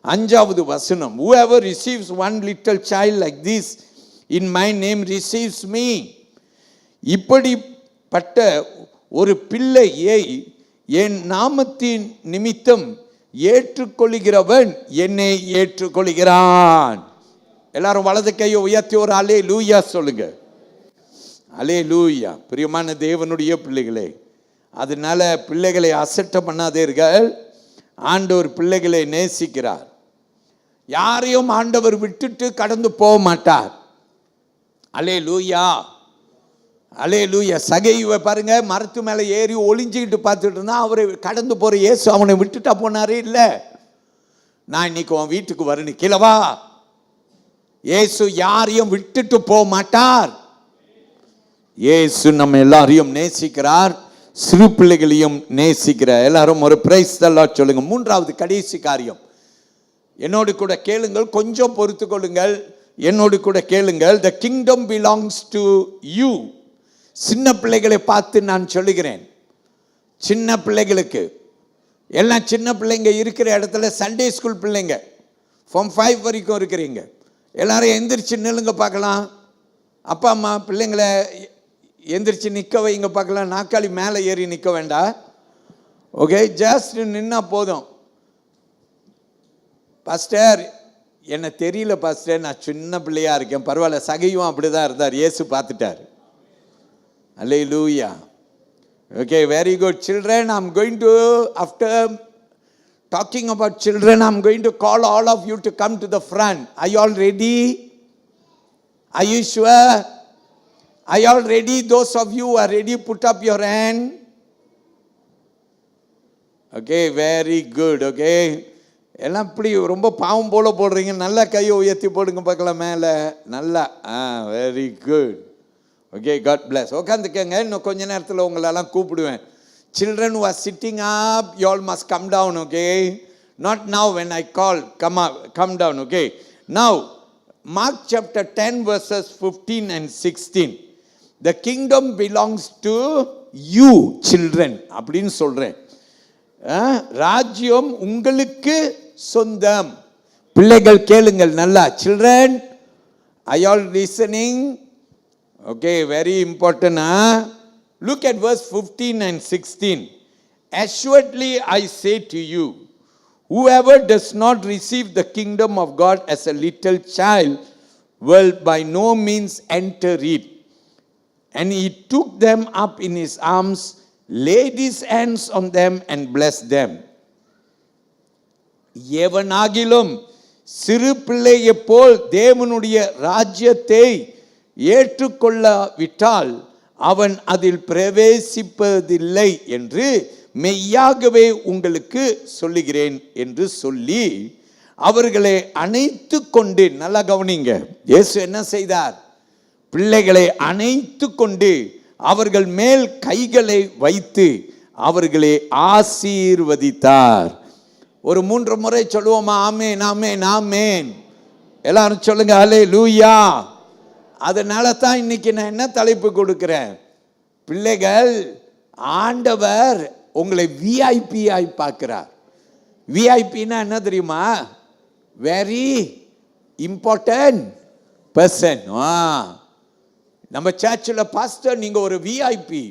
[SPEAKER 1] 5வது வசனம். whoever receives one little child like this in my name receives me. இப்படிப்பட்ட ஒரு பிள்ளையை என் நாமத்தின் நிமித்தம் ஏற்றுக்கொள்கிறவன் என்னை ஏற்றுக்கொள்கிறான். எல்லாரும் வலது கையை உயர்த்தி ஒரு அல்லேலூயா சொல்லுங்க. அல்லேலூயா. பிரியமான தேவனுடைய பிள்ளைகளே, அதனால பிள்ளைகளை அசட்டை பண்ணாதீர்கள். ஆண்டவர் பிள்ளைகளை நேசிக்கிறார். யாரையும் ஆண்டவர் விட்டுட்டு கடந்து போக மாட்டார். அல்லேலூயா, அல்லேலூயா. சகையுவை பாருங்க, மரத்து மேலே ஏறி ஒளிஞ்சிக்கிட்டு பார்த்துட்டு இருந்தா அவரை கடந்து போற இயேசு அவனை விட்டுட்டா போனாரே இல்லை. நான் இன்னைக்கு உன் வீட்டுக்கு வரணும், கீழவா. இயேசு யாரையும் விட்டுட்டு போக மாட்டார். இயேசு நம்ம எல்லாரையும் நேசிக்கிறார், சிறு பிள்ளைகளையும் நேசிக்கிறார். எல்லாரும் ஒரு பிரைஸ் தி லார்ட் சொல்லுங்க. 3வது கடைசி காரியம், என்னோடு கூட கேளுங்கள், கொஞ்சம் பொறுத்து கொள்ளுங்கள், என்னோடு கூட கேளுங்கள். the kingdom belongs to you. சின்ன பிள்ளைகளை பார்த்து நான் சொல்லுகிறேன், சின்ன பிள்ளைகளுக்கு எல்லாம் சின்ன பிள்ளைங்க இருக்கிற இடத்துல சண்டே ஸ்கூல் பிள்ளைங்க ஃபார்ம் 5 வரைக்கும் இருக்கிறீங்க. எல்லாரும் எந்திரிச்சு நில்லுங்க பார்க்கலாம். அப்பா அம்மா பிள்ளைங்களை எந்திரிச்சு நிற்க வைங்க பார்க்கலாம். நாற்காலி மேலே ஏறி நிற்க வேண்டாம். ஓகே, ஜஸ்ட் நின்னா போதும். பாஸ்டர் என்ன தெரியல பாஸ்டர், நான் சின்ன பிள்ளையா இருக்கேன். பரவாயில்ல, சகையும் அப்படிதான் இருந்தார், இயேசு பார்த்துட்டார். அல்லேலூயா. Okay, very good. Children, I'm going to, after talking about children, I'm going to call all of you to come to the front. Are you all ready? Are you sure? Are you all ready? Those of you who are ready, put up your hand. Okay, very good. Okay. எல்லாம் இப்படி ரொம்ப பாவம் போல போடுறீங்க. நல்லா கையை உயர்த்தி போடுங்க பார்க்கலாம் மேலே. நல்லா, very good. Okay, God bless. உட்காந்துக்கங்க, இன்னும் கொஞ்ச நேரத்தில் உங்களெல்லாம் கூப்பிடுவேன். Children who are sitting up, you all must come down, okay? Not now when I call, come down, okay? Now, Mark chapter 10 verses 15 and 16. The kingdom belongs to you, children. அப்படின்னு சொல்றேன். ராஜ்யம் உங்களுக்கு சொந்தம். பிள்ளைகள் கேளுங்கள் நல்லா. Children, are you all listening? Okay, very important. Look at verse 15 and 16. Assuredly I say to you, whoever does not receive the kingdom of God as a little child will by no means enter it. And he took them up in his arms, laid his hands on them and blessed them. எவனாகிலும் சிறு பிள்ளையைப் போல் தேவனுடைய ராஜ்யத்தை ஏற்றுக்கொள்ளவிட்டால் அவன் அதில் பிரவேசிப்பதில்லை என்று மெய்யாகவே உங்களுக்கு சொல்லுகிறேன் என்று சொல்லி அவர்களை அணைத்து கொண்டு, நல்லா கவனிங்க, இயேசு என்ன செய்தார்? பிள்ளைகளை அணைத்து கொண்டு அவர்கள் மேல் கைகளை வைத்து அவர்களை ஆசீர்வதித்தார். ஒரு 3 முறை சொல்லுவோமா? ஆமென், ஆமென், ஆமென். எல்லாரும் சொல்லுங்க அல்லேலூயா. அதனால தான் இன்னைக்கு நான் என்ன தலைப்பு கொடுக்கிறேன்? பிள்ளைகள், ஆண்டவர் உங்களை விஐபி ஆய் பார்க்கிறார். விஐபின்னா என்ன தெரியுமா? Very important person. நம்ம சர்ச்சில் பாஸ்டர் நீங்க ஒரு விஐபி.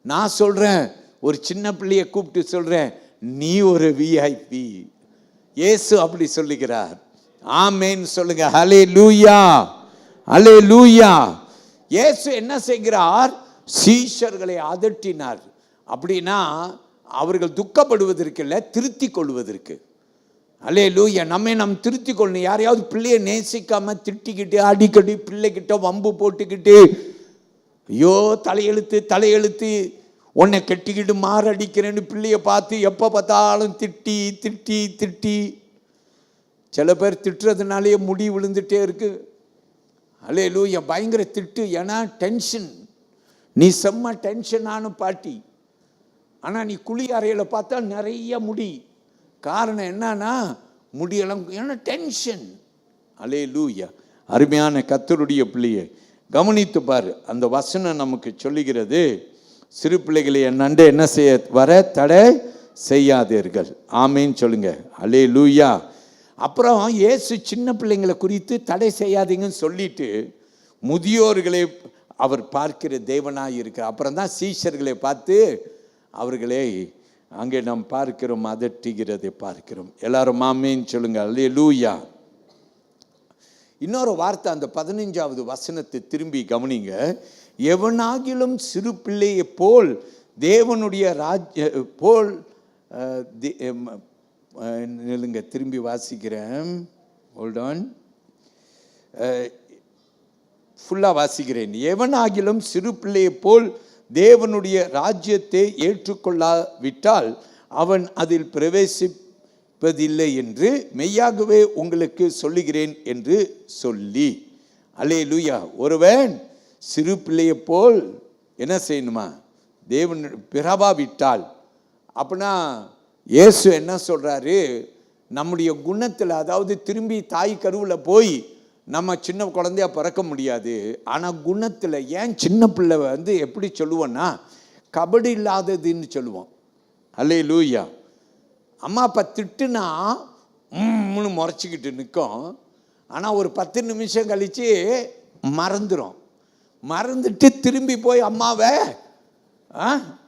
[SPEAKER 1] நான் சொல்றேன், ஒரு சின்ன பிள்ளையை கூப்பிட்டு சொல்றேன், நீ ஒரு விஐபி. இயேசு அப்படி சொல்லுகிறார். ஆமென் சொல்லுங்க. ஹல்லேலூயா, ஹல்லேலூயா. இயேசு என்ன செய்கிறார்? சீஷர்களை அதட்டினார். அப்படின்னா அவர்கள் துக்கப்படுவதற்கு இல்லை, திருத்திக் கொள்வதற்கு. ஹல்லேலூயா. நாம் திருத்திக் கொள்ளணும். யாரையாவது பிள்ளையை நேசிக்காம திட்டிக்கிட்டு அடிக்கடி பிள்ளைகிட்ட வம்பு போட்டுக்கிட்டு, ஐயோ தலையெழுத்து உன்னை கட்டிக்கிட்டு மாரடிக்கிறேன்னு பிள்ளைய பார்த்து எப்போ பார்த்தாலும் திட்டி திட்டி திட்டி, சில பேர் திட்டுறதுனாலேயே முடி விழுந்துட்டே இருக்கு. ஹல்லேலூயா. பயங்கர திட்டு. ஏன்னா டென்ஷன். நீ செம்ம டென்ஷனான பாட்டி, ஆனால் நீ குழி அறையில் பார்த்தா நிறைய முடி. காரணம் என்னன்னா முடியெல்லாம், ஏன்னா டென்ஷன். ஹல்லேலூயா. அருமையான கர்த்தருடைய பிள்ளையை கவனித்து பாரு. அந்த வசனம் நமக்கு சொல்லுகிறது, சிறு பிள்ளைகளை என் நண்டை என்ன செய்ய வர தடை செய்யாதீர்கள். ஆமேன்னு சொல்லுங்க. ஹல்லேலூயா. அப்புறம் இயேசு சின்ன பிள்ளைங்களை குறித்து தடை செய்யாதீங்கன்னு சொல்லிட்டு முதியோர்களை அவர் பார்க்கிற தேவனாய் இருக்கிறார். அப்புறம் தான் சீஷர்களை பார்த்து அவர்களை அங்கே நாம் பார்க்கிறோம், அதட்டுகிறதை பார்க்கிறோம். எல்லாரும் ஆமேன்னு சொல்லுங்க. ஹல்லேலூயா. இன்னொரு வார்த்தை, அந்த 15வது வசனத்தை திரும்பி கவனிங்க. எவனாகிலும் சிறு பிள்ளையை போல் தேவனுடைய போல் நில்லுங்க, திரும்பி வாசிக்கிறேன். ஹோல்ட் ஆன், ஃபுல்லாக வாசிக்கிறேன். எவனாகிலும் சிறு பிள்ளையை போல் தேவனுடைய ராஜ்யத்தை ஏற்றுக்கொள்ளாவிட்டால் அவன் அதில் பிரவேசிப்பதில்லை என்று மெய்யாகவே உங்களுக்கு சொல்லுகிறேன் என்று சொல்லி. அல்லேலூயா. ஒருவன் சிறு பிள்ளையை போல் என்ன செய்யணுமா? தேவன் பிறவாவிட்டால். அப்படின்னா இயேசு என்ன சொல்கிறாரு? நம்முடைய குணத்தில், அதாவது திரும்பி தாய் கருவில் போய் நம்ம சின்ன குழந்தையா பிறக்க முடியாது. ஆனால் குணத்தில், ஏன் சின்ன பிள்ளை எப்படி சொல்லுவோன்னா கபடி இல்லாததுன்னு சொல்லுவோம். அல்லேலூயா. அம்மா அப்பா திட்டுனா முறைச்சிக்கிட்டு நிற்கும். ஆனால் ஒரு 10 நிமிஷம் கழித்து மறந்துட்டு திரும்பி போய் அம்மாவை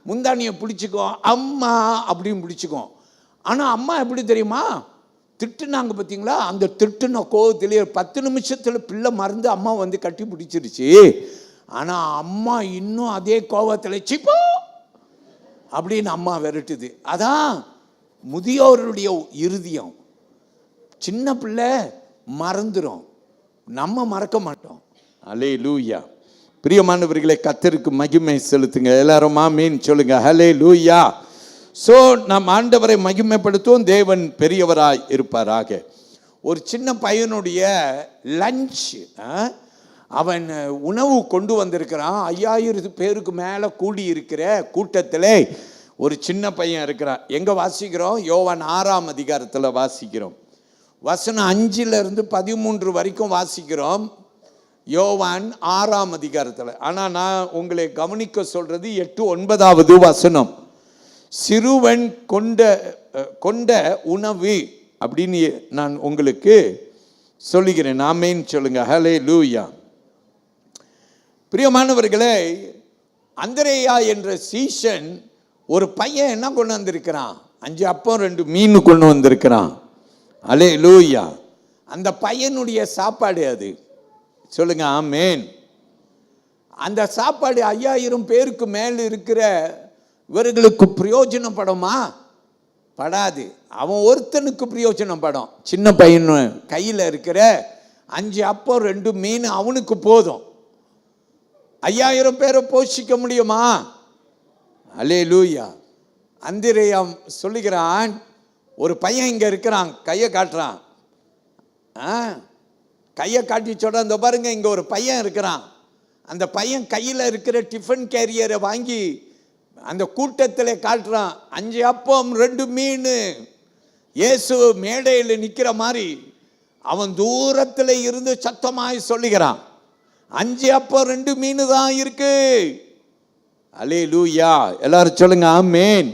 [SPEAKER 1] முந்தானியை பிடிச்சிக்கும், அம்மா அப்படின்னு பிடிச்சிக்கும். ஆனால் அம்மா எப்படி தெரியுமா திட்டுனாங்க பார்த்தீங்களா? அந்த திட்டுன கோவத்திலேயே 10 நிமிஷத்தில் பிள்ளை மறந்து அம்மா கட்டி பிடிச்சிருச்சு. ஆனால் அம்மா இன்னும் அதே கோவத்தில் சிப்போ அப்படின்னு அம்மா விரட்டுது. அதான் முதியோருடைய இருதயம். சின்ன பிள்ளை மறந்துடும், நம்ம மறக்க மாட்டோம். அல்லேலூயா. பிரியமானவர்களை, கர்த்தருக்கு மகிமை செலுத்துங்க. எல்லாரும் ஆமென் சொல்லுங்க. ஹல்லேலூயா. ஸோ நாம் ஆண்டவரை மகிமைப்படுத்துவோம். தேவன் பெரியவராய் இருப்பாராக. ஒரு சின்ன பையனுடைய லஞ்ச், அவன் உணவு கொண்டு வந்திருக்கிறான். 5000 பேருக்கு மேலே கூடி இருக்கிற கூட்டத்தில் ஒரு சின்ன பையன் இருக்கிறான். எங்கே வாசிக்கிறோம்? யோவான் 6ஆம் அதிகாரத்தில் வாசிக்கிறோம். வசனம் 5லிருந்து 13 வரைக்கும் வாசிக்கிறோம். யோவான் 6ஆம் அதிகாரத்தில். ஆனால் நான் உங்களை கவனிக்க சொல்றது 8, 9வது வசனம். சிறுவன் கொண்ட உணவு அப்படின்னு நான் உங்களுக்கு சொல்லுகிறேன். ஆமென் சொல்லுங்க. ஹல்லேலூயா. பிரியமானவர்களே, அந்திரேயா என்ற சீஷன் ஒரு பையன் என்ன கொண்டு வந்திருக்கிறான்? 5 அப்பம் 2 மீன் கொண்டு வந்திருக்கிறான். ஹல்லேலூயா. அந்த பையனுடைய சாப்பாடு அது. சொல்லுங்க ஆமென். அந்த சாப்பாடு 5000 பேருக்கு மேல் இருக்கிற இவர்களுக்கு பிரயோஜனப்படுமா? படாது. அவன் ஒருத்தனுக்கு பிரயோஜனப்படும். சின்ன பையன் கையில் இருக்கிற 5 அப்பம் 2 மீன் அவனுக்கு போதும். 5000 பேரை போஷிக்க முடியுமா? அல்லேலூயா. அந்திரேயா சொல்லுகிறான், ஒரு பையன் இங்கே இருக்கிறான், கையை காட்டுறான். கையை காட்டி சொல்கிறான், இந்த பாருங்க இங்கே ஒரு பையன் இருக்கிறான். அந்த பையன் கையில் இருக்கிற டிஃபன் கேரியரை வாங்கி அந்த கூட்டத்தில் காட்டுறான். 5 அப்பம் 2 மீன். இயேசு மேடையில் நிற்கிற மாதிரி அவன் தூரத்தில் இருந்து சத்தமாய் சொல்லுகிறான், 5 அப்பம் 2 மீன் தான் இருக்கு. அல்லேலூயா. எல்லாரும் சொல்லுங்க ஆமென்.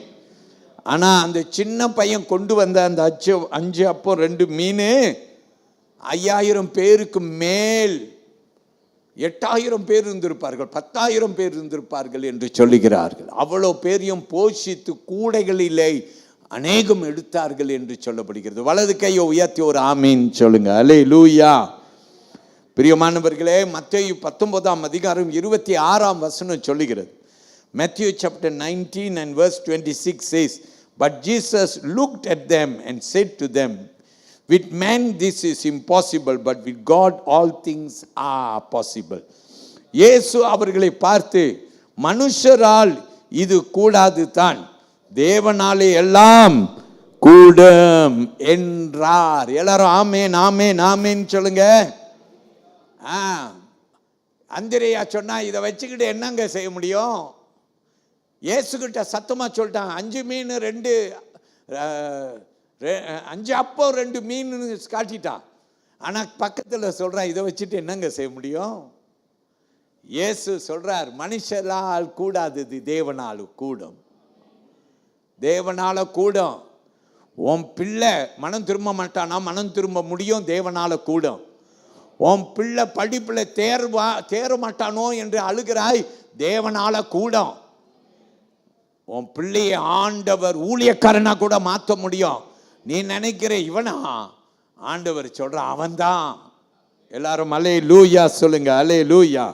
[SPEAKER 1] ஆனால் அந்த சின்ன பையன் கொண்டு வந்த அந்த 5 அப்பம் 2 மீன் 5000 பேருக்கு மேல் 8000 பேர் இருந்திருப்பார்கள், 10000 பேர் இருந்திருப்பார்கள் என்று சொல்லுகிறார்கள். அவ்வளோ பேரையும் போஷித்து கூடைகளிலே அநேகம் எடுத்தார்கள் என்று சொல்லப்படுகிறது. வலது கையை உயர்த்தி ஒரு ஆமீன் சொல்லுங்க. அல்லேலூயா. பிரியமானவர்களே, மத்தேயு 19ஆம் அதிகாரம் 26ஆம் வசனம் சொல்லுகிறது. Matthew chapter 19 and verse 26 says, "But Jesus looked at them and said to them, with man this is impossible, but with God all things are possible." இயேசு அவர்களை பார்த்து, மனுஷரால் இது கூடாது தான், தேவனாலே எல்லாம் கூடும் என்றார். எல்லாரும் ஆமேன் ஆமேன் ஆமேன் சொல்லுங்க. அந்திரேயா சொன்னா, இதை வச்சுக்கிட்டு என்னங்க செய்ய முடியும்? இயேசுகிட்ட சத்தமா சொல்லிட்டான், 5 மீன் 2 5 அப்போ 2 மீன் காட்டிட்டான். ஆனா பக்கத்துல சொல்றான், இதை வச்சுட்டு என்னங்க செய்ய முடியும்? இயேசு சொல்றார், மனுஷரால் கூடாதது தேவனால கூடும். தேவனால கூடும். உன் பிள்ளை மனம் திரும்ப மாட்டானா? மனம் திரும்ப முடியும், தேவனால கூடும். உன் பிள்ளை படிப்புல தேர மாட்டானோ என்று அழுகிறாய், தேவனால கூடும். உன் பிள்ளைய ஆண்டவர் ஊழியக்காரனா கூட மாற்ற முடியும். நீ நினைக்கிற இவனா? ஆண்டவர் சொல்ற அவன்தான். எல்லாரும் அல்லேலூயா சொல்லுங்க. அல்லேலூயா.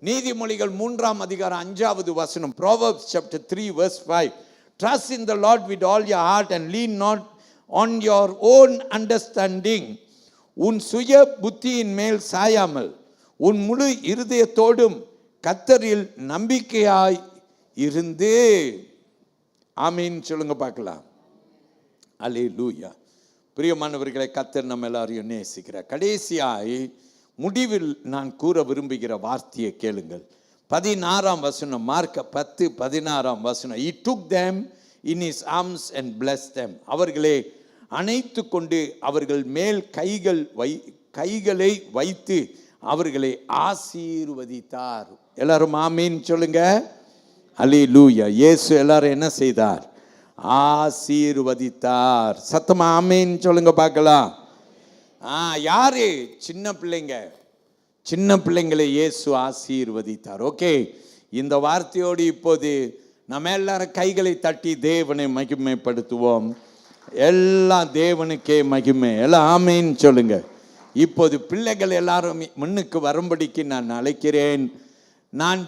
[SPEAKER 1] நீதிமொழிகள் 3ஆம் அதிகாரம் 5வது வசனம், Proverbs chapter 3 verse 5, "Trust in the Lord with all your heart and lean not on your own understanding." உன் சுய புத்தியின் மேல் சாயாமல் உன் முழு இருதயத்தோடும் கர்த்தரில் நம்பிக்கையாய் இருந்து. ஆமீன் சொல்லுங்க பார்க்கலாம். அல்லேலூயா. பிரியமானவர்களை, கர்த்தர் நம்ம எல்லாரையும் நேசிக்கிறார். கடைசியாய் முடிவில் நான் கூற விரும்புகிற வார்த்தையை கேளுங்கள். 16ஆம் வசனம், மார்க் 10:16ஆம் வசனம். "He took them in his arms and blessed them." அவர்களை அணைத்து கொண்டு அவர்கள் மேல் கைகளை வைத்து அவர்களை ஆசீர்வதித்தார். எல்லாரும் ஆமீன் சொல்லுங்க. அல்லேலூயா. இயேசு எல்லாரும் என்ன செய்தார்? ஆசீர்வதித்தார். சத்தமா ஆமீன் சொல்லுங்க பார்க்கலாம். யாரு? சின்ன பிள்ளைங்க. சின்ன பிள்ளைங்களை இயேசு ஆசீர்வதித்தார். ஓகே, இந்த வார்த்தையோடு இப்போது நம்ம எல்லாரும் கைகளை தட்டி தேவனை மகிமைப்படுத்துவோம். எல்லாம் தேவனுக்கே மகிமை. எல்லாம் ஆமீன் சொல்லுங்க. இப்போது பிள்ளைகள் எல்லாரும் முன்னுக்கு வரும்படிக்கு நான் அழைக்கிறேன். நான்